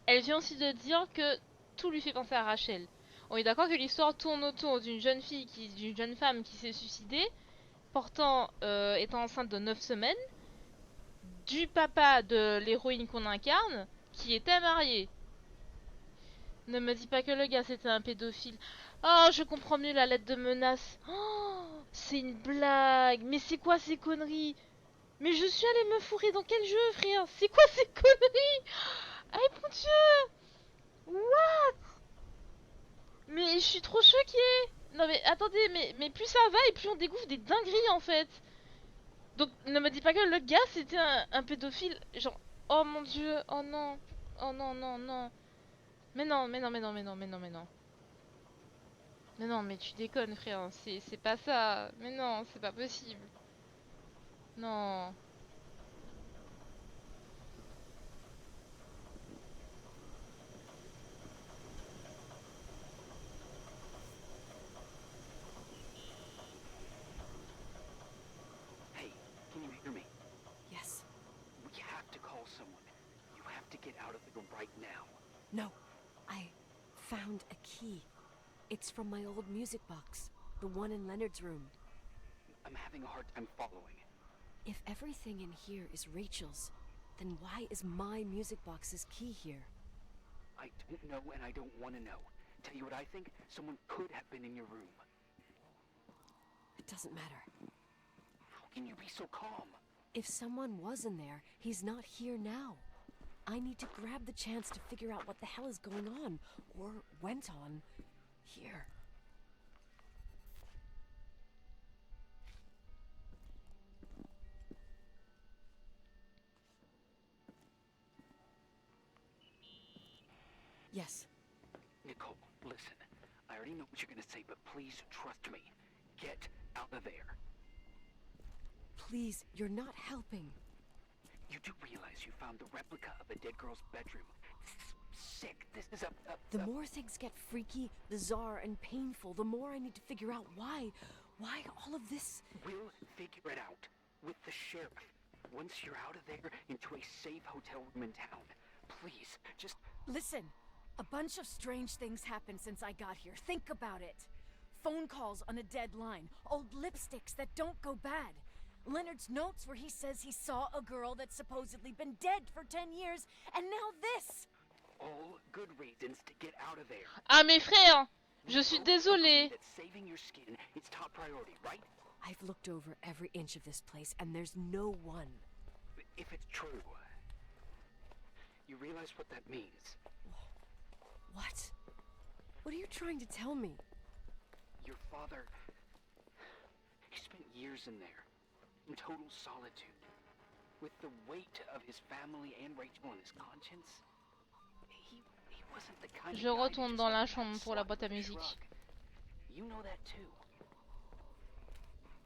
Elle vient aussi de dire que tout lui fait penser à Rachel. On est d'accord que l'histoire tourne autour d'une jeune femme qui s'est suicidée, étant enceinte de 9 semaines, du papa de l'héroïne qu'on incarne, qui était marié. Ne me dis pas que le gars c'était un pédophile. Oh, je comprends mieux la lettre de menace. Oh, c'est une blague. Mais c'est quoi ces conneries? Mais je suis allée me fourrer dans quel jeu, frère? C'est quoi ces conneries? Ah mon dieu! What? Mais je suis trop choquée. Non mais attendez, mais plus ça va et plus on découvre des dingueries en fait. Donc ne me dis pas que le gars c'était un pédophile. Genre, oh mon dieu, oh non. Oh non, non. Mais non. Mais non, mais tu déconnes frère, c'est pas ça. Mais non, c'est pas possible. Non. Hey, can you hear me? Yes. We have to call someone. You have to get out of there right now. No. I found a key. It's from my old music box. The one in Leonard's room. I'm having a hard time following. If everything in here is Rachel's, then why is my music box's key here? I don't know and I don't want to know. Tell you what I think? Someone could have been in your room. It doesn't matter. How can you be so calm? If someone was in there, he's not here now. I need to grab the chance to figure out what the hell is going on, or went on, here. Yes. Nicole, listen. I already know what you're gonna say, but please trust me. Get out of there. Please, you're not helping. You do realize you found the replica of a dead girl's bedroom. This is sick. This is The more things get freaky, bizarre, and painful, the more I need to figure out why all of this... We'll figure it out. With the sheriff. Once you're out of there, into a safe hotel room in town. Please, just... Listen, A bunch of strange things happened since I got here. Think about it. Phone calls on a dead line, old lipsticks that don't go bad. Leonard's notes where he says he saw a girl that's supposedly been dead for 10 years, and now this! All good reasons to get out of there. Ah mais frère, je suis désolée. That saving your skin is top priority, right? I've looked over every inch of this place, and there's no one. If it's true, you realize what that means. What? What are you trying to tell me? Your father, he spent years in there, in total solitude, with the weight of his family and Rachel on his conscience. He wasn't the kind Je of guy retourne to dans just la let chambre that pour la slide boîte à with a musique. shrug. You know that too.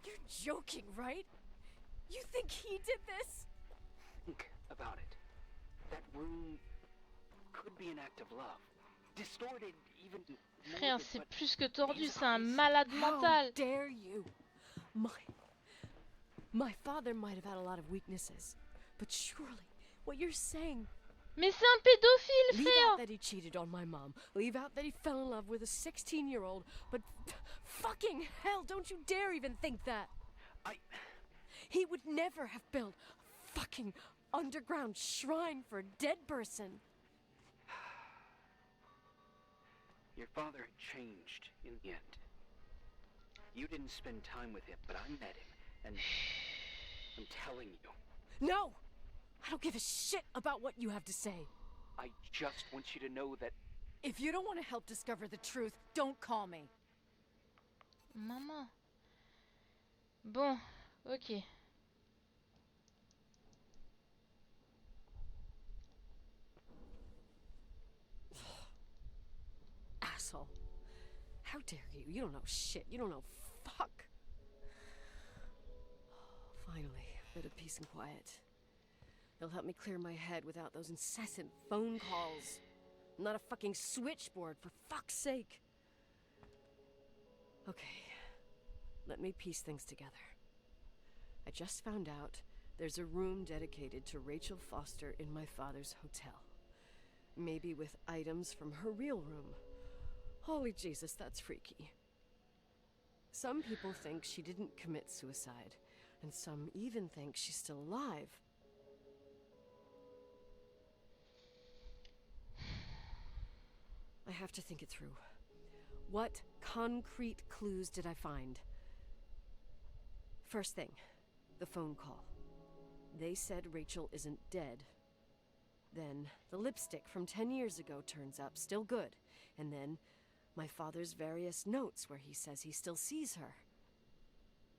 You're joking, right? You think he did this? Think about it. That room could be an act of love. Distorted even more Frère, than- c'est but plus que tordu, his c'est un eyes- malade How mental. dare you? My father might have had a lot of weaknesses, but surely what you're saying. Mais c'est un pédophile, Leave out frère. that he cheated on my mom. Leave out that he fell in love with a 16-year-old. But fucking hell, don't you dare even think that. He would never have built a fucking underground shrine for a dead person. Your father had changed in the end. You didn't spend time with him, but I met him, and I'm telling you, No! I don't give a shit about what you have to say. I just want you to know that If you don't want to help discover the truth, don't call me. Maman. Bon, ok. Asshole. How dare you? You don't know shit. You don't know fuck. Finally, a bit of peace and quiet. It'll help me clear my head without those incessant phone calls. I'm not a fucking switchboard, for fuck's sake. Okay, let me piece things together. I just found out there's a room dedicated to Rachel Foster in my father's hotel. Maybe with items from her real room. Holy Jesus, that's freaky. Some people think she didn't commit suicide, and some even think she's still alive. I have to think it through. What concrete clues did I find? First thing, the phone call. They said Rachel isn't dead. Then the lipstick from 10 years ago turns up, still good. And then my father's various notes where he says he still sees her.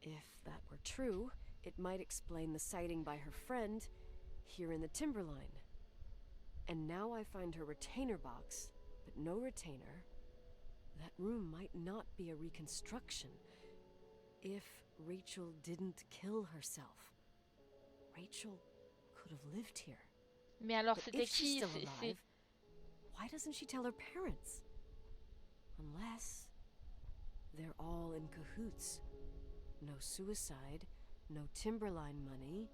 If that were true, it might explain the sighting by her friend here in the timberline. And now I find her retainer box, but no retainer. That room might not be a reconstruction. If Rachel didn't kill herself, Rachel could have lived here. Mais alors But c'était if she's qui? still alive, why doesn't she tell her parents? Unless they're all in cahoots. No suicide, no timberline money.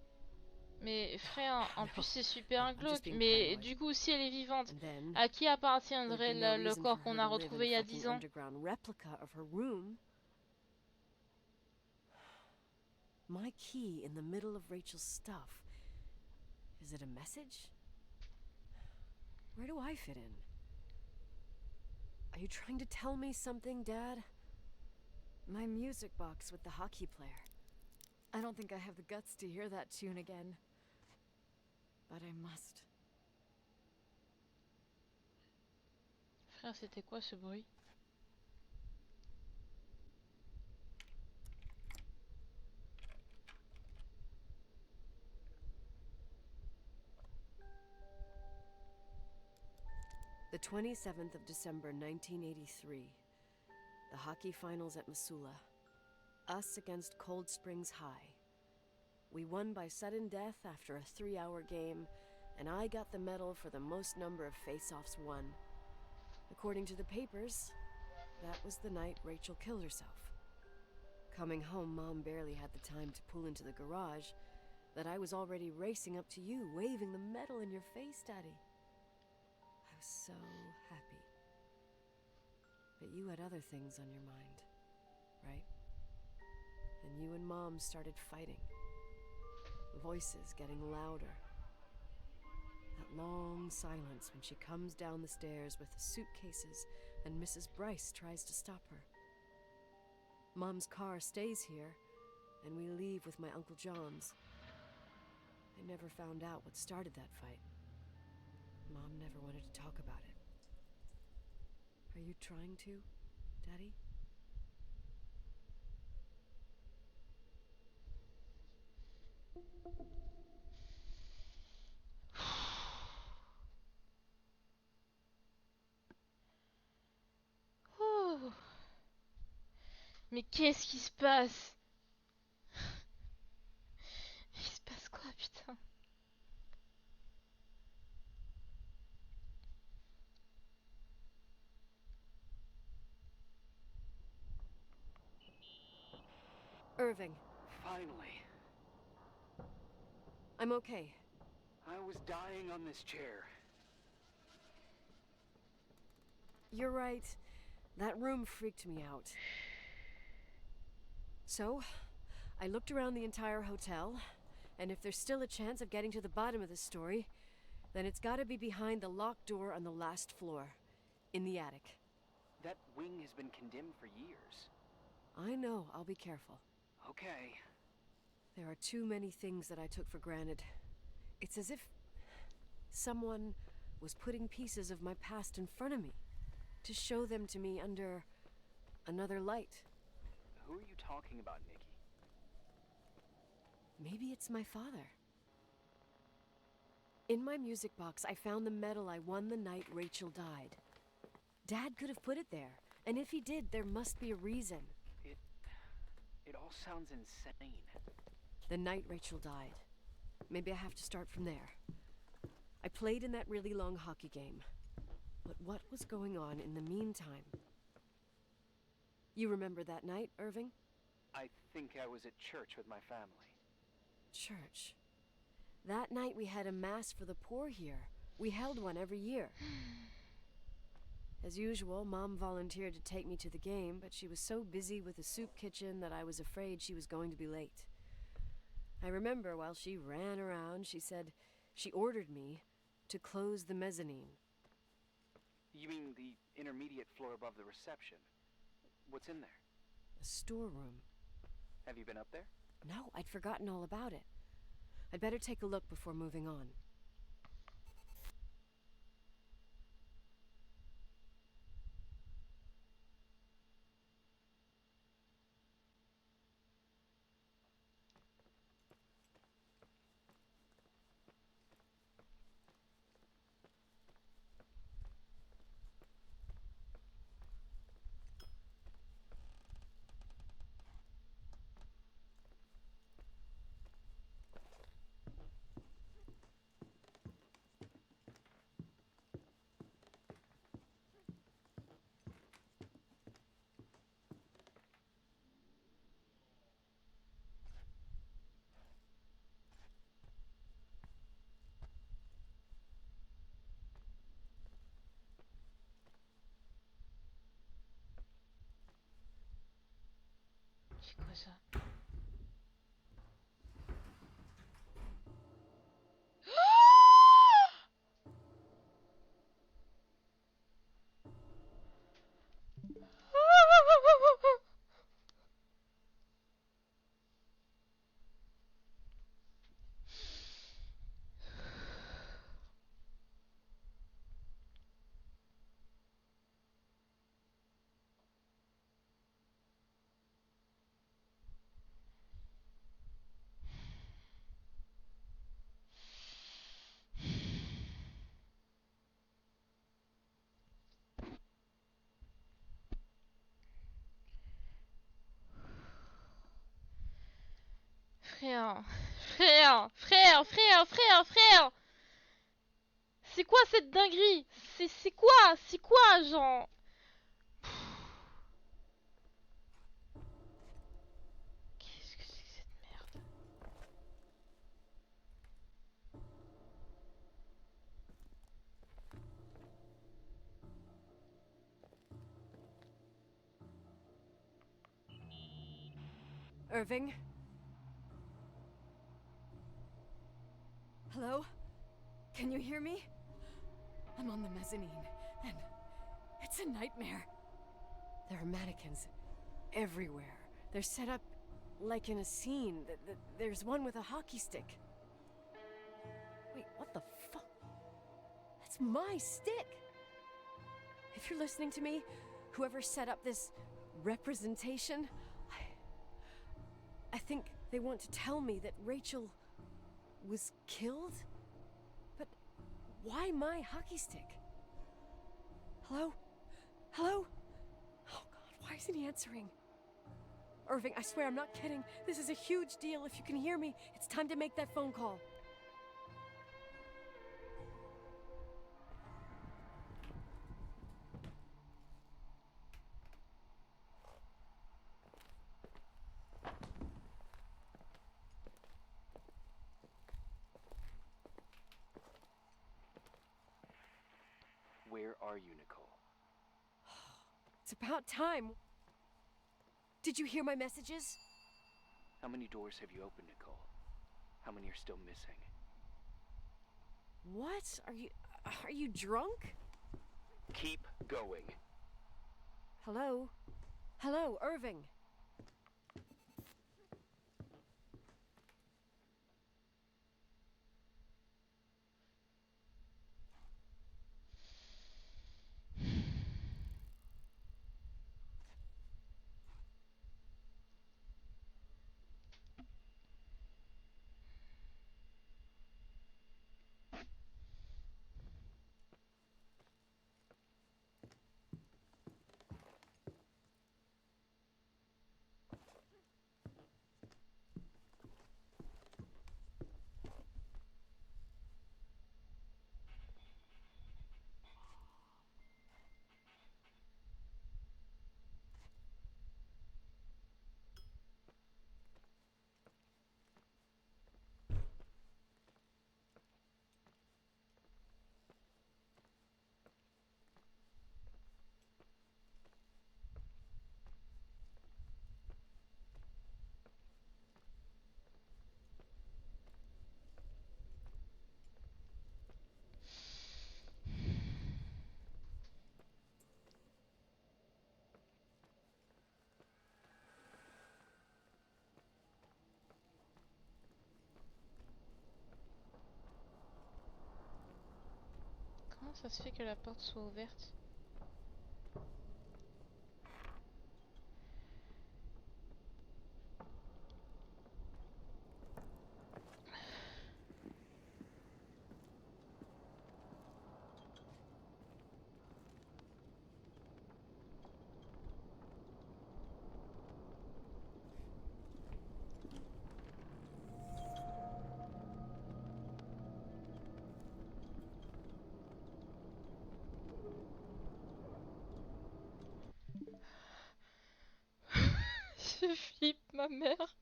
Mais frère, en plus c'est super I'm just glauque. being Mais paranoid. du coup, si elle est vivante, And then à qui appartiendrait there'd be no le reason corps for qu'on her a to live in retrouvé il y a a fucking 10 ans? underground replica of her room. My key in the middle of Rachel's stuff. Is it a message? Where do I fit in? Are you trying to tell me something, Dad? My music box with the hockey player. I don't think I have the guts to hear that tune again. But I must. Frère, c'était quoi ce bruit? The 27th of December, 1983. The hockey finals at Missoula. Us against Cold Springs High. We won by sudden death after a 3-hour game, and I got the medal for the most number of face-offs won. According to the papers, that was the night Rachel killed herself. Coming home, Mom barely had the time to pull into the garage, that I was already racing up to you, waving the medal in your face, Daddy. I was so happy. But you had other things on your mind, right? And you and Mom started fighting. Voices getting louder. That long silence when she comes down the stairs with the suitcases and Mrs. Bryce tries to stop her. Mom's car stays here, and we leave with my Uncle John's. I never found out what started that fight. Mom never wanted to talk about it. Are you trying to, Daddy? Ouh. Mais qu'est-ce qui se passe? Il se passe quoi, putain? Irving, Finally. I'm okay. I was dying on this chair. You're right. That room freaked me out. So, I looked around the entire hotel, and if there's still a chance of getting to the bottom of this story, then it's gotta be behind the locked door on the last floor, in the attic. That wing has been condemned for years. I know, I'll be careful. Okay. There are too many things that I took for granted. It's as if someone was putting pieces of my past in front of me, to show them to me under another light. Who are you talking about, Nikki? Maybe it's my father. In my music box, I found the medal I won the night Rachel died. Dad could have put it there, and if he did, there must be a reason. It all sounds insane. The night Rachel died. Maybe I have to start from there. I played in that really long hockey game. But what was going on in the meantime? You remember that night, Irving? I think I was at church with my family. Church. That night we had a mass for the poor here. We held one every year. As usual, Mom volunteered to take me to the game, but she was so busy with the soup kitchen that I was afraid she was going to be late. I remember while she ran around, she said she ordered me to close the mezzanine. You mean the intermediate floor above the reception? What's in there? A storeroom. Have you been up there? No, I'd forgotten all about it. I'd better take a look before moving on. C'est quoi ça? Frère, frère. C'est quoi cette dinguerie? C'est quoi, genre? Qu'est-ce que c'est que cette merde? Irving? Hello? Can you hear me? I'm on the mezzanine, and it's a nightmare. There are mannequins everywhere. They're set up like in a scene. There's one with a hockey stick. Wait, what the fuck? That's my stick! If you're listening to me, whoever set up this representation, I think they want to tell me that Rachel was killed? But why my hockey stick? Hello? Hello? Oh God, why isn't he answering? Irving, I swear I'm not kidding. This is a huge deal. If you can hear me, it's time to make that phone call. Where are you, Nicole? It's about time. Did you hear my messages? How many doors have you opened, Nicole? How many are still missing? What? Are you drunk? Keep going. Hello? Hello, Irving. Comment ça se fait que la porte soit ouverte? Je flippe ma mère.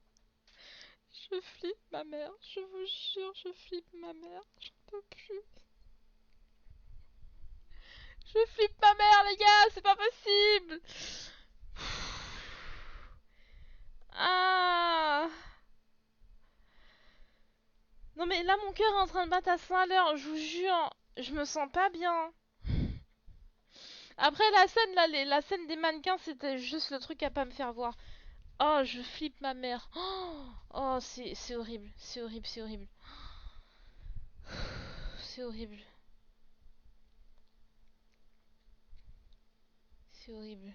Je flippe ma mère. Je vous jure, je flippe ma mère. J'en peux plus. Je flippe ma mère, les gars, c'est pas possible. Ah. Non mais là, mon cœur est en train de battre à 100 à l'heure. Je vous jure, je me sens pas bien. Après la scène là, la scène des mannequins, c'était juste le truc à pas me faire voir. Oh, je flippe ma mère. Oh, c'est horrible, c'est horrible, c'est horrible. C'est horrible. C'est horrible.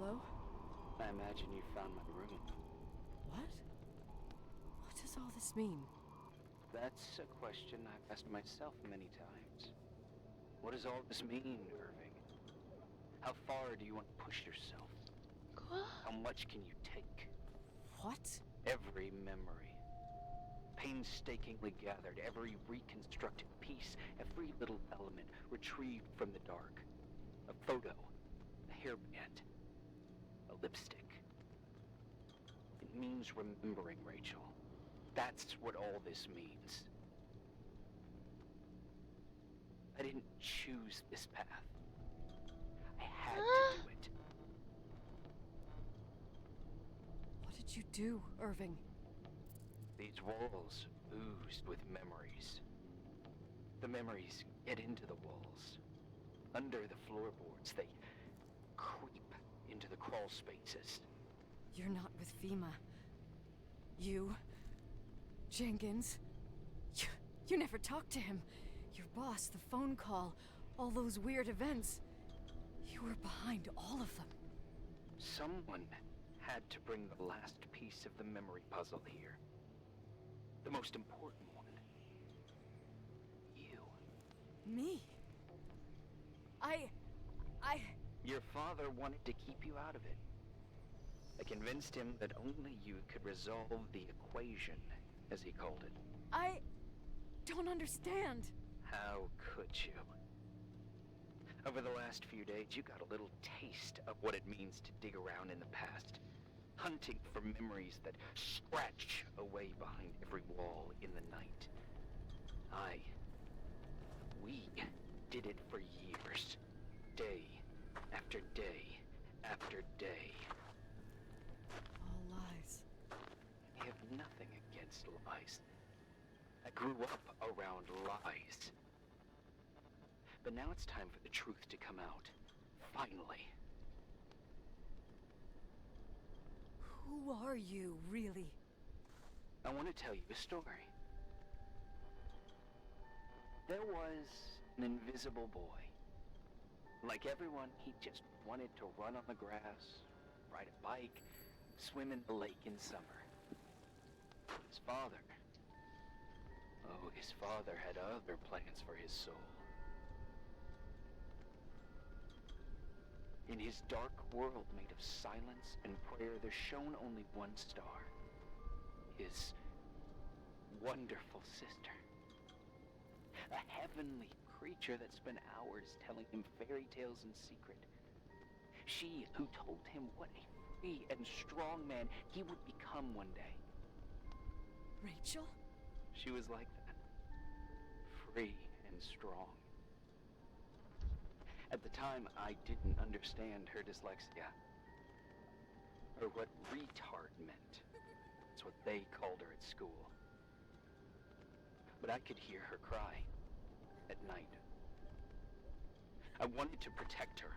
Hello? I imagine you found my room. What? What does all this mean? That's a question I've asked myself many times. What does all this mean, Irving? How far do you want to push yourself? Quoi? How much can you take? What? Every memory, painstakingly gathered, every reconstructed piece, every little element retrieved from the dark. A photo, a hairband. A lipstick. It means remembering, Rachel. That's what all this means. I didn't choose this path. I had to do it. What did you do, Irving? These walls oozed with memories. The memories get into the walls. Under the floorboards, they creep into the crawl spaces. You're not with FEMA. You... Jenkins... You never talked to him. Your boss, the phone call, all those weird events. You were behind all of them. Someone had to bring the last piece of the memory puzzle here. The most important one. You. Me? Your father wanted to keep you out of it. I convinced him that only you could resolve the equation, as he called it. I don't understand. How could you? Over the last few days, you got a little taste of what it means to dig around in the past, hunting for memories that scratch away behind every wall in the night. We did it for years, day after day after day. All lies. I have nothing against lies. I grew up around lies. But now it's time for the truth to come out. Finally. Who are you, really? I want to tell you a story. There was an invisible boy. Like everyone, he just wanted to run on the grass, ride a bike, swim in the lake in summer. His father had other plans for his soul. In his dark world made of silence and prayer, there shone only one star. His wonderful sister. A heavenly creature that spent hours telling him fairy tales in secret. She who told him what a free and strong man he would become one day. Rachel? She was like that. Free and strong. At the time, I didn't understand her dyslexia. Or what retard meant. That's what they called her at school. But I could hear her cry at night. I wanted to protect her.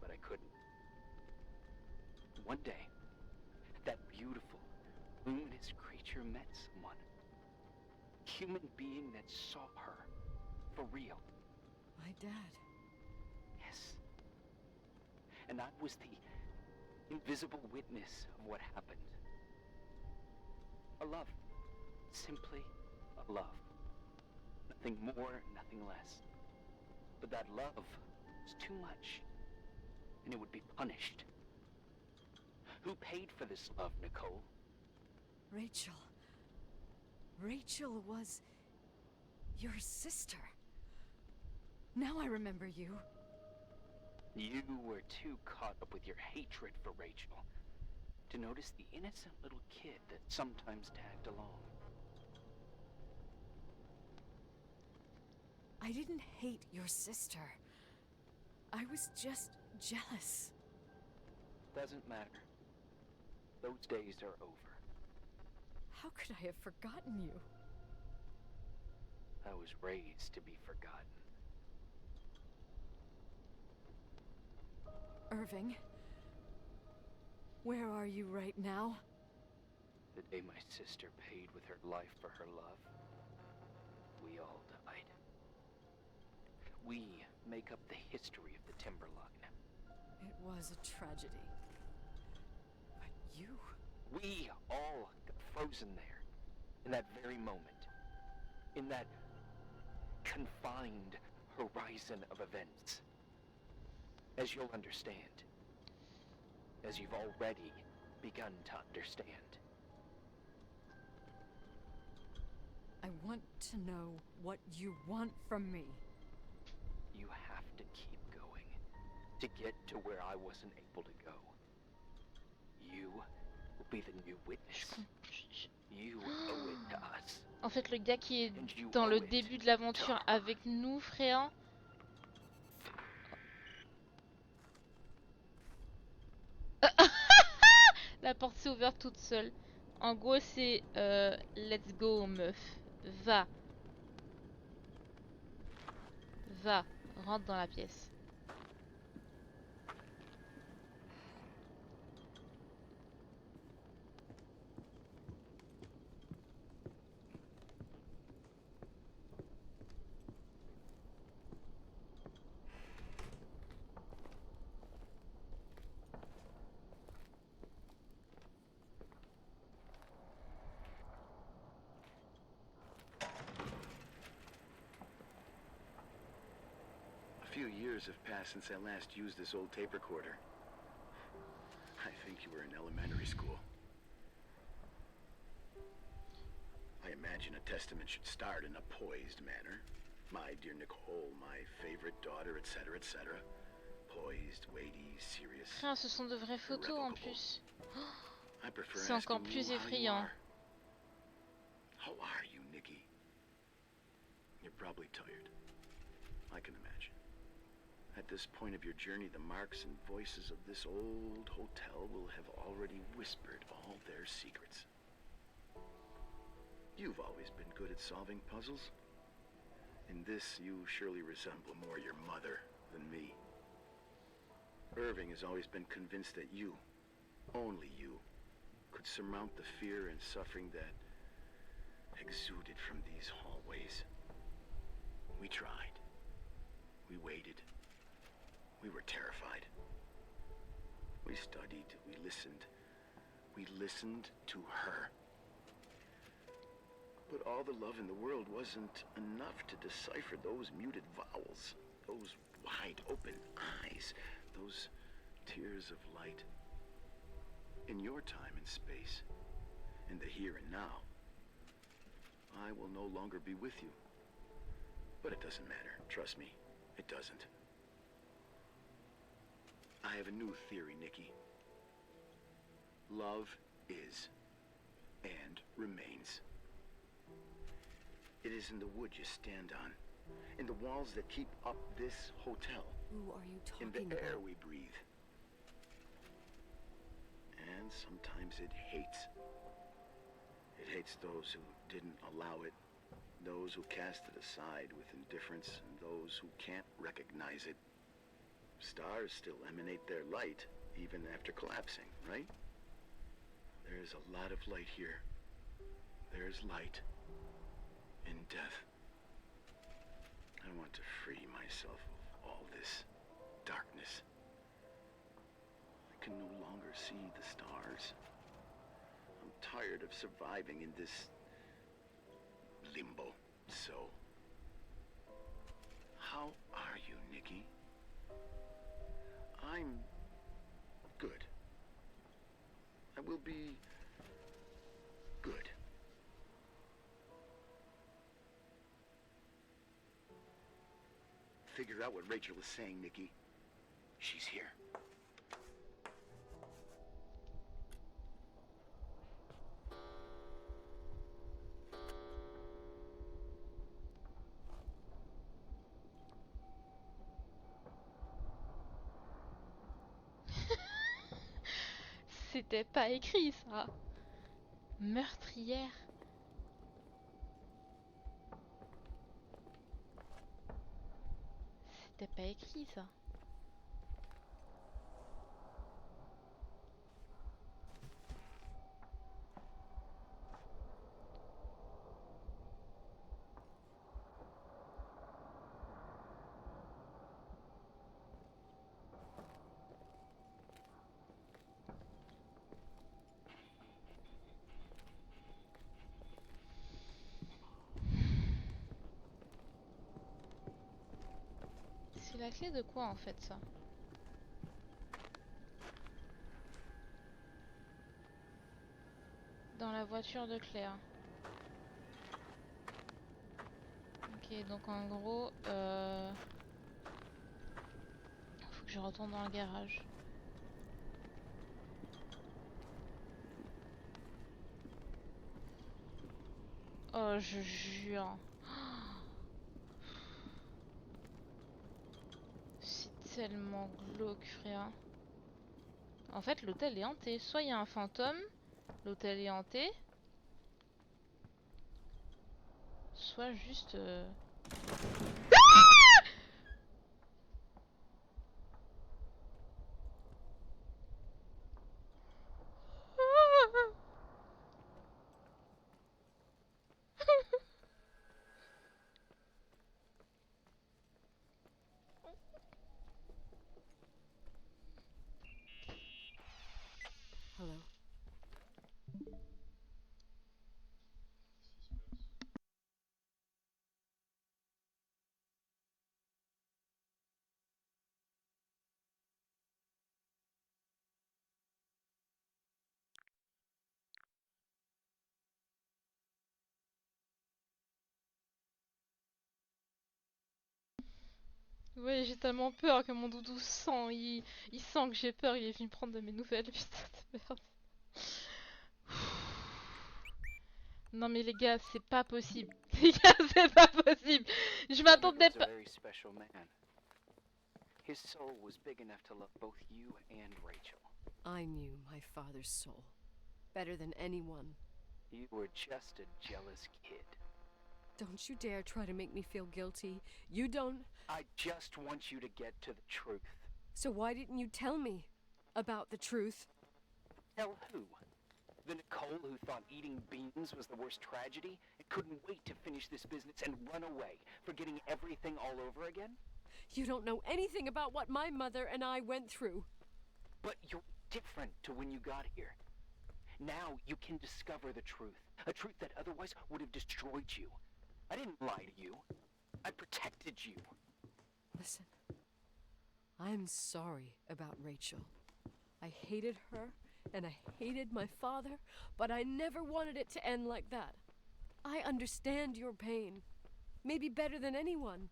But I couldn't. One day, that beautiful, luminous creature met someone. Human being that saw her. For real. My dad. Yes. And I was the invisible witness of what happened. A love. Simply a love. Nothing more, nothing less. But that love was too much. And it would be punished. Who paid for this love, Nicole? Rachel. Rachel was your sister. Now I remember you. You were too caught up with your hatred for Rachel to notice the innocent little kid that sometimes tagged along. I didn't hate your sister. I was just jealous. Doesn't matter. Those days are over. How could I have forgotten you? I was raised to be forgotten. Irving, where are you right now? The day my sister paid with her life for her love, we all died. We make up the history of the Timberline. It was a tragedy. But you... We all got frozen there, in that very moment. In that confined horizon of events. As you'll understand. As you've already begun to understand. I want to know what you want from me. You have to keep going. to get to where I wasn't able to go. You will be the new witness. You owe it to us. En fait, le gars qui est And you dans owe le it début de l'aventure to her. avec nous, frère. La porte s'est ouverte toute seule. En gros, c'est let's go, meuf. Va. Va. Rentre dans la pièce. A few years have passed since I last used this old tape recorder. I think you were in elementary school. I imagine a testament should start in a poised manner. My dear Nicole, my favorite daughter, etc., etc. Poised, weighty, serious. Frère, ce sont de vraies photos en irrevocable. plus. I prefer C'est encore asking plus you how you effrayant. are. How are you, Nikki? You're probably tired. I can imagine. At this point of your journey, the marks and voices of this old hotel will have already whispered all their secrets. You've always been good at solving puzzles. In this, you surely resemble more your mother than me. Irving has always been convinced that you, only you, could surmount the fear and suffering that exuded from these hallways. We tried. We waited. We were terrified. We studied. We listened. We listened to her. But all the love in the world wasn't enough to decipher those muted vowels, those wide open eyes, those tears of light. In your time and space, in the here and now, I will no longer be with you. But it doesn't matter. Trust me, it doesn't. I have a new theory, Nikki. Love is and remains. It is in the wood you stand on, in the walls that keep up this hotel, Who are you in talking the air about? we breathe. And sometimes it hates. It hates those who didn't allow it, those who cast it aside with indifference, and those who can't recognize it. Stars still emanate their light, even after collapsing, right? There's a lot of light here. There's light in death. I want to free myself of all this darkness. I can no longer see the stars. I'm tired of surviving in this limbo. So, how are you, Nikki? I'm good. I will be good. Figure out what Rachel is saying, Nikki. She's here. C'était pas écrit ça. Meurtrière. C'était pas écrit ça. C'est la clé de quoi en fait ça? Dans la voiture de Claire. Ok, donc en gros, faut que je retourne dans le garage. Oh, je jure. C'est tellement glauque, frère. En fait, l'hôtel est hanté. Soit il y a un fantôme, l'hôtel est hanté. Soit juste... Hello. Ouais, j'ai tellement peur que mon doudou sent. Il sent que j'ai peur, il est venu prendre de mes nouvelles. Putain de merde. Non mais les gars, c'est pas possible. Les gars, c'est pas possible. Je m'attendais pas. His soul was big enough to love both you and Rachel. I knew my father's soul better than anyone. You were just a jealous kid. Don't you dare try to make me feel guilty. You don't... I just want you to get to the truth. So why didn't you tell me about the truth? Tell who? The Nicole who thought eating beans was the worst tragedy and couldn't wait to finish this business and run away, forgetting everything all over again? You don't know anything about what my mother and I went through. But you're different to when you got here. Now you can discover the truth, a truth that otherwise would have destroyed you. I didn't lie to you. I protected you. Listen, I'm sorry about Rachel. I hated her, and I hated my father, but I never wanted it to end like that. I understand your pain, maybe better than anyone.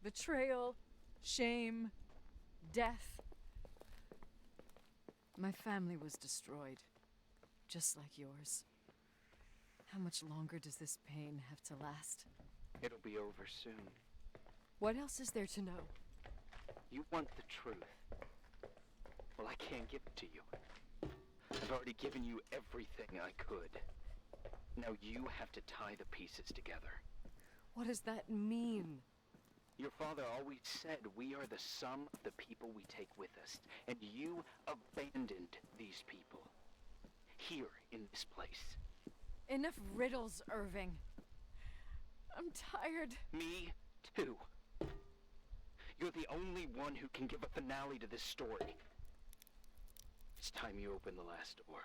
Betrayal, shame, death. My family was destroyed, just like yours. How much longer does this pain have to last? It'll be over soon. What else is there to know? You want the truth. Well, I can't give it to you. I've already given you everything I could. Now you have to tie the pieces together. What does that mean? Your father always said we are the sum of the people we take with us, and you abandoned these people. Here, in this place. Enough riddles, Irving. I'm tired. Me, too. You're the only one who can give a finale to this story. It's time you open the last door.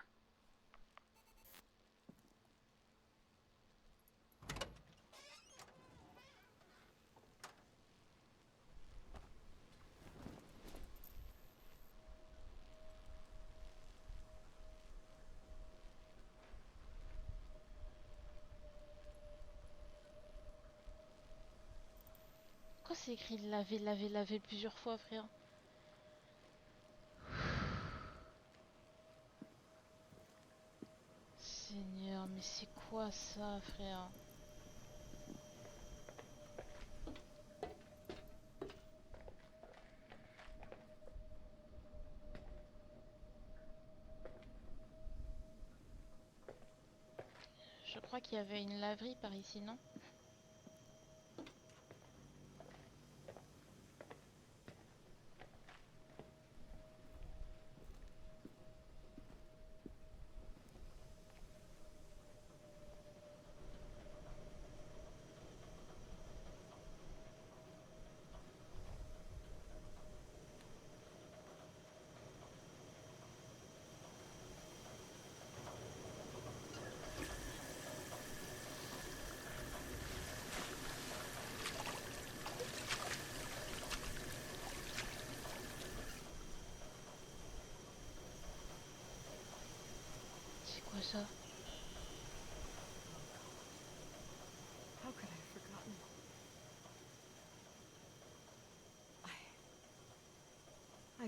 Pourquoi c'est écrit laver, laver, laver plusieurs fois, frère? Seigneur, mais c'est quoi ça, frère? Je crois qu'il y avait une laverie par ici, non?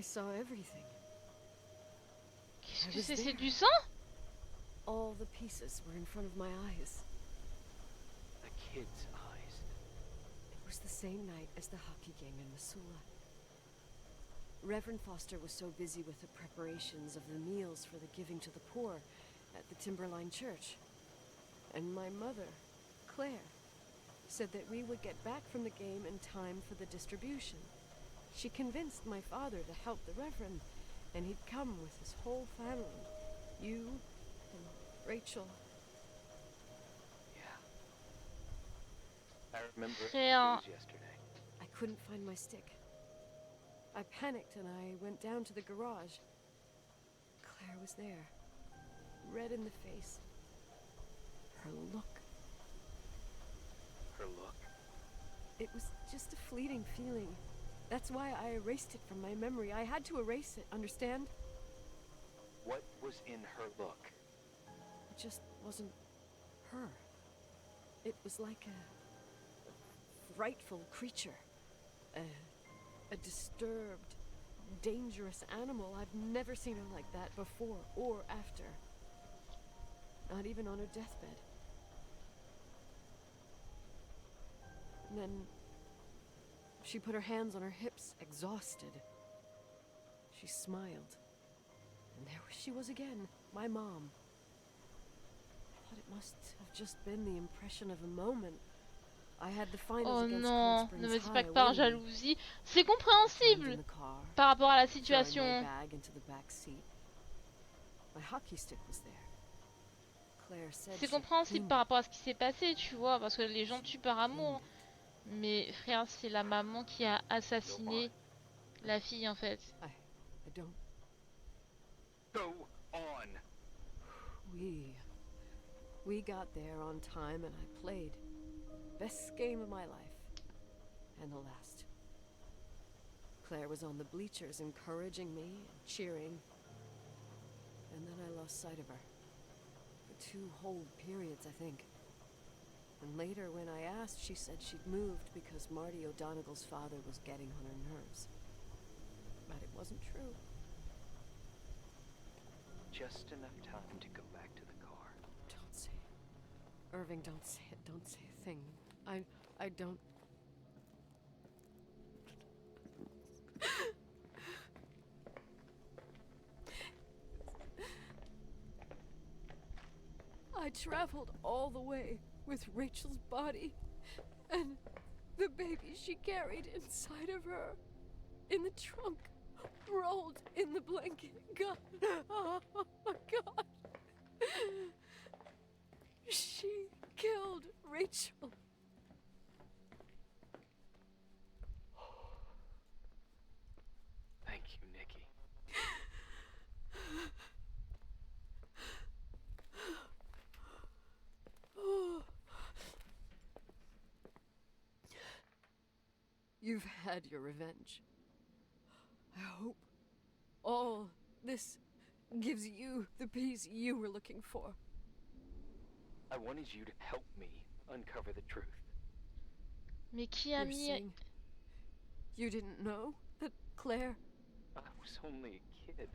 I saw everything. Qu'est-ce I que was c'est? there. C'est du sang? All the pieces were in front of my eyes. A kid's eyes. It was the same night as the hockey game in Missoula. Reverend Foster was so busy with the preparations of the meals for the giving to the poor at the Timberline Church. And my mother, Claire, said that we would get back from the game in time for the distribution. She convinced my father to help the Reverend, and he'd come with his whole family. You and Rachel. Yeah. I remember it Rien. was yesterday. I couldn't find my stick. I panicked and I went down to the garage. Claire was there, red in the face. Her look. Her look. It was just a fleeting feeling. That's why I erased it from my memory. I had to erase it, understand? What was in her look? It just wasn't her. It was like a frightful creature. A disturbed, dangerous animal. I've never seen her like that before or after. Not even on her deathbed. And then she put her hands on her hips, exhausted. She smiled. And there she was again, my mom. I thought it must have just been the impression of a moment. I had the finals Oh against non, Cold ne me Springs dis pas High que par awaiting me. jalousie. C'est I climbed in compréhensible the car, par rapport à la throwing my situation. bag into the back seat. My hockey stick was there. Claire said C'est she'd compréhensible cleaned par it. rapport à ce qui s'est passé, tu vois, parce que les gens tuent par amour. Mais frère, c'est la maman qui a assassiné la fille en fait. I don't. Go on. We got there on time and I played. Best game of my life. And the last. Claire was on the bleachers encouraging me and cheering. And then I lost sight of her. For 2 whole periods, I think. And later, when I asked, she said she'd moved because Marty O'Donegal's father was getting on her nerves. But it wasn't true. Just enough time to go back to the car. Don't say it. Irving, don't say it. Don't say a thing. I don't. I traveled all the way with Rachel's body and the baby she carried inside of her in the trunk, rolled in the blanket. God, oh my God. She killed Rachel. Thank you, Nikki. You've had your revenge. I hope all this gives you the peace you were looking for. I wanted you to help me uncover the truth. Mais qui a You're mis... saying you didn't know that Claire... I was only a kid.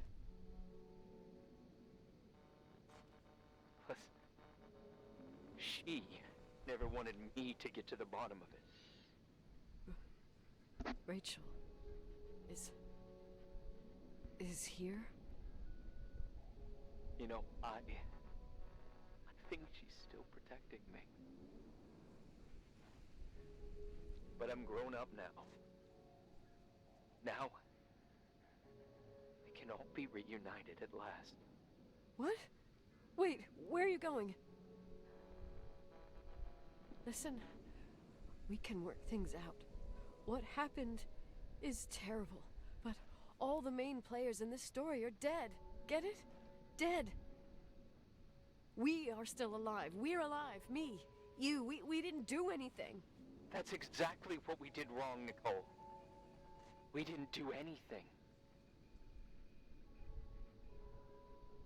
Plus, she never wanted me to get to the bottom of it. Rachel is here? You know, I think she's still protecting me. But I'm grown up now. Now, we can all be reunited at last. What? Wait, where are you going? Listen, we can work things out. What happened is terrible, but all the main players in this story are dead. Get it? Dead. We are still alive. We're alive. Me, you, we didn't do anything. That's exactly what we did wrong, Nicole. We didn't do anything.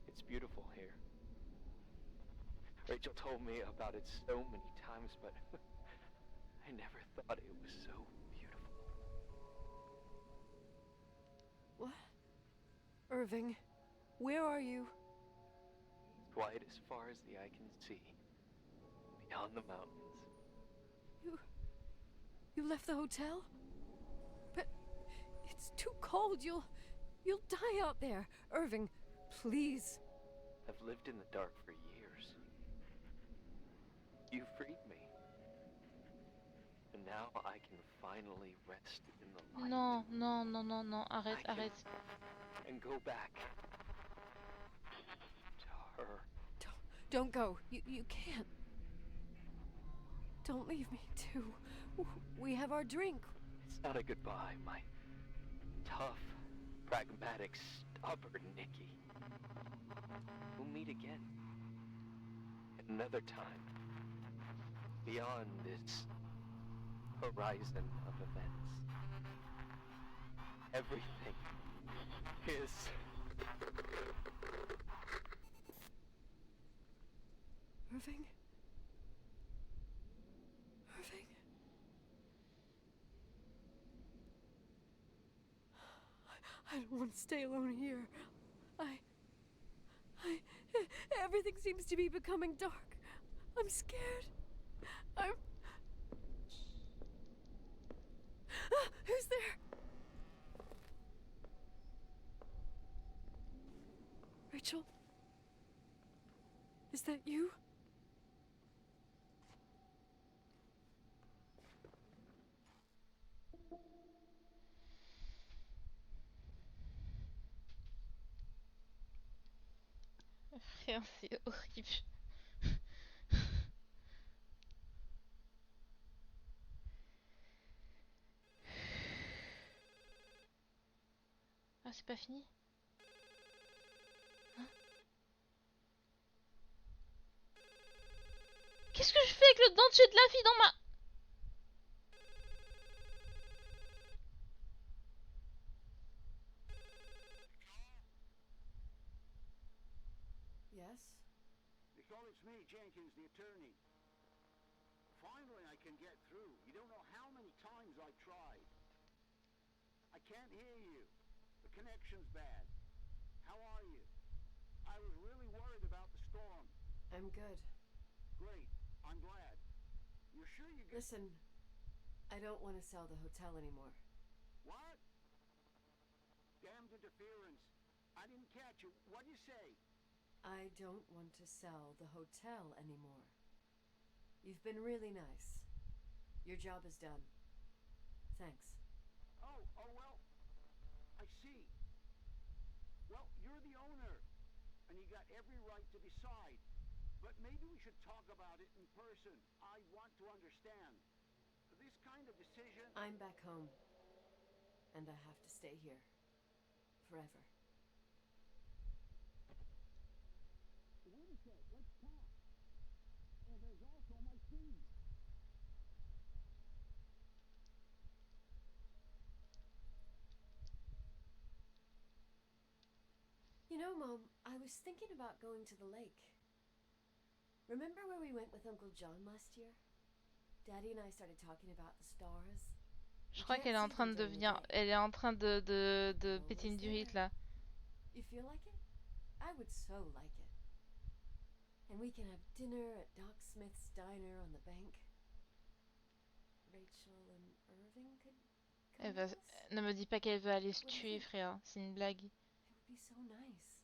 It's beautiful here. Rachel told me about it so many times, but I never thought it was so beautiful. What? Irving, where are you? Quiet as far as the eye can see. Beyond the mountains. You left the hotel? But it's too cold. You'll die out there. Irving, please. I've lived in the dark for years. You freed me. And now I can finally rest in the light. Non, non, non, non, non, arrête, I can- arrête. And go back to her. Don't go. You can't. Don't leave me too. We have our drink. It's not a goodbye, my tough, pragmatic, stubborn Nikki. We'll meet again. At another time. Beyond this horizon of events. Everything is... Irving? Irving? I don't want to stay alone here. Everything seems to be becoming dark. I'm scared. Who's there? Rachel? Is that you? Rien, c'est horrible. Ah, c'est pas fini? Hein? Qu'est-ce que je fais avec le dentier de la fille dans ma... Yes? Nicole, it's me, Jenkins, the attorney. Finally, I can get through. You don't know how many times I've tried. I can't hear you. The connection's bad. How are you? I was really worried about the storm. I'm good. Great. I'm glad. You're sure you get... Listen, I don't want to sell the hotel anymore. What? Damned interference. I didn't catch you. What'd you say? I don't want to sell the hotel anymore. You've been really nice. Your job is done. Thanks. Oh, well, I see. Well, you're the owner, and you got every right to decide. But maybe we should talk about it in person. I want to understand. This kind of decision... I'm back home, and I have to stay here. Forever. Wait a sec, let's talk. Oh, there's also my fee. You know, Mom, I was thinking about going to the lake. Remember where we went with Uncle John last year? Daddy and I started talking about the stars. Je crois qu'elle est en train de devenir... Elle est en train de péter une durite là. You feel like it? I would so like it. And we can have dinner at Doc Smith's diner on the bank. Rachel and Irving could come Elle va... with us. Ne me dis pas qu'elle veut aller se tuer, frère. C'est une blague. It would be so nice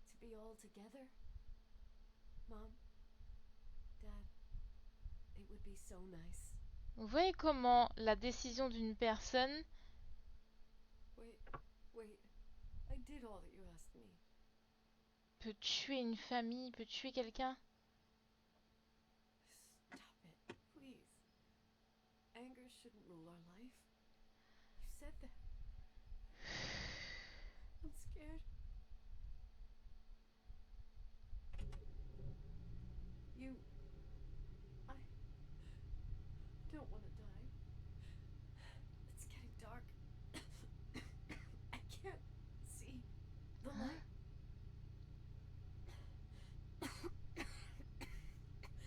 to be all together. Mom, Dad, it would be so nice. Vous voyez comment la décision d'une personne... Wait, I did all that you asked me. peut tuer une famille, peut tuer quelqu'un. Stop it, please. Anger shouldn't rule our life. You said that. I'm scared. I don't want to die. It's getting dark. I can't see the light.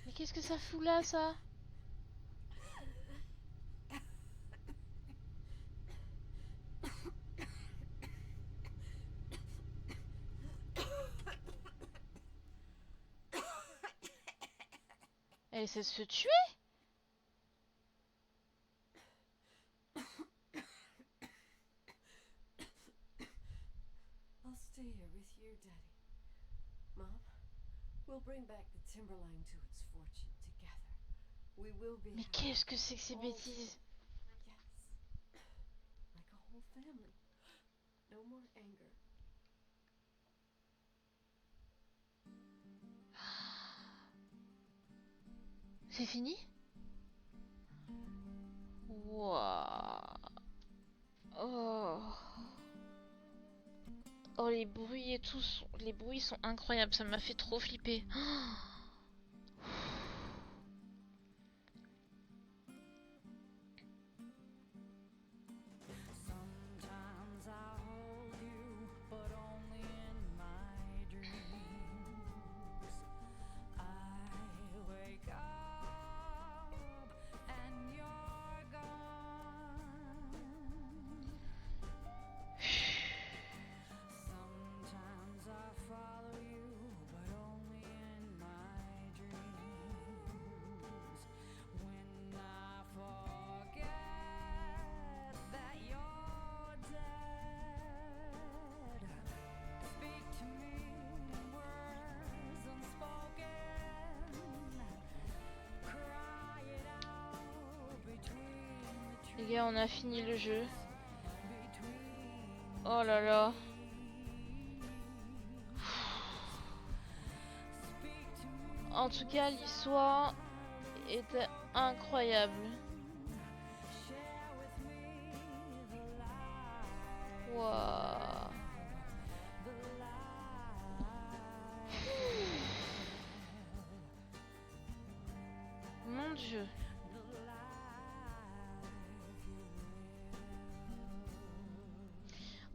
Mais qu'est-ce que ça fout là, ça? Elle essaie de se tuer. I'll stay here with you, Daddy. Mom, we'll bring back the timberline to its fortune together. We will be Mais happy. qu'est-ce que c'est que ces bêtises? Yes. Like a whole family. No more anger. C'est fini? Waouh. Oh. Oh, les bruits et tout, les bruits sont incroyables, ça m'a fait trop flipper. Sometimes I hold you, but only in my dreams. I wake up and you're gone. Sometimes I follow you, but only in my dreams. When I forget that you're dead, speak to me in words unspoken. Cry it out between the Les gars, on a fini le jeu. between Oh là là. En tout cas, l'histoire était incroyable. Waouh. Mon Dieu.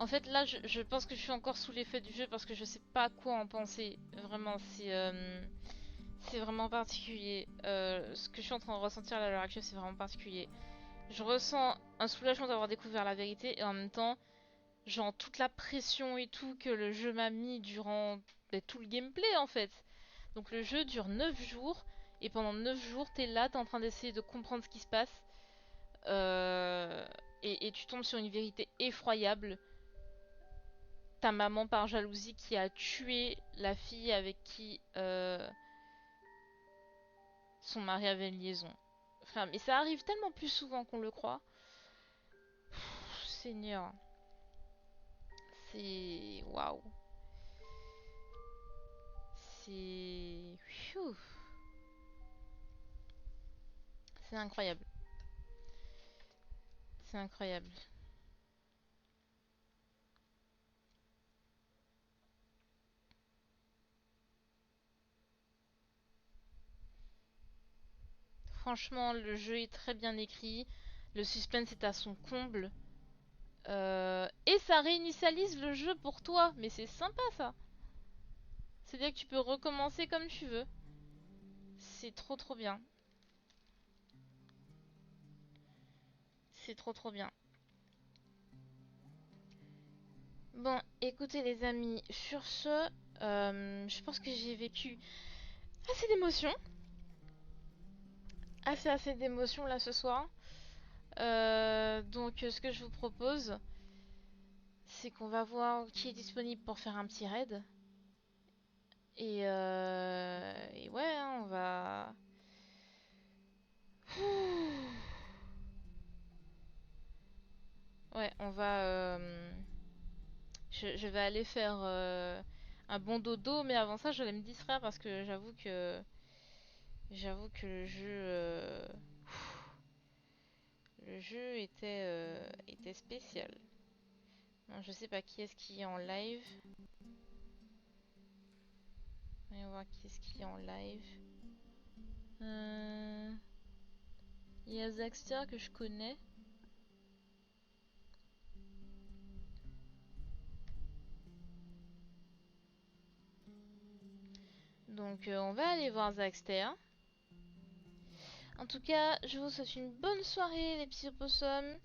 En fait, là, je pense que je suis encore sous l'effet du jeu parce que je sais pas quoi en penser. Vraiment, c'est vraiment particulier. Ce que je suis en train de ressentir à l'heure actuelle, c'est vraiment particulier. Je ressens un soulagement d'avoir découvert la vérité et en même temps, genre toute la pression et tout que le jeu m'a mis durant tout le gameplay en fait. Donc le jeu dure 9 jours et pendant 9 jours, t'es là, t'es en train d'essayer de comprendre ce qui se passe. Et tu tombes sur une vérité effroyable. Ta maman par jalousie qui a tué la fille avec qui son mari avait une liaison. Enfin, mais ça arrive tellement plus souvent qu'on le croit. Seigneur. C'est... Waouh. C'est... Pfiou. C'est incroyable. C'est incroyable. Franchement, le jeu est très bien écrit. Le suspense est à son comble. Et ça réinitialise le jeu pour toi. Mais c'est sympa ça. C'est-à-dire que tu peux recommencer comme tu veux. C'est trop trop bien. C'est trop trop bien. Bon, écoutez les amis, sur ce, je pense que j'ai vécu assez d'émotions. Assez d'émotions là ce soir. Donc ce que je vous propose, c'est qu'on va voir qui est disponible pour faire un petit raid. Et ouais, hein, on va... Ouais, on va... Je vais aller faire un bon dodo, mais avant ça, je vais me distraire parce que j'avoue que... J'avoue que le jeu était spécial. Non, je sais pas qui est-ce qui est en live. Voyons voir qui est-ce qui est en live. Il y a Zaxter que je connais. Donc on va aller voir Zaxter. En tout cas, je vous souhaite une bonne soirée les petits opossums.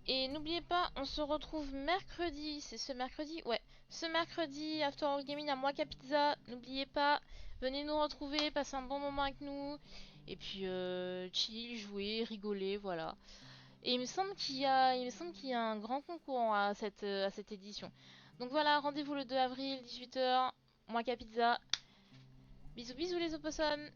Et n'oubliez pas, on se retrouve mercredi. C'est ce mercredi? Ouais. Ce mercredi, After All Gaming à Moi Pizza. N'oubliez pas, venez nous retrouver, passez un bon moment avec nous. Et puis chill, jouer, rigoler, voilà. Et il me semble qu'il y a un grand concours à cette édition. Donc voilà, rendez-vous le 2 avril, 18 h, moi Capizza. Bisous bisous les opossums.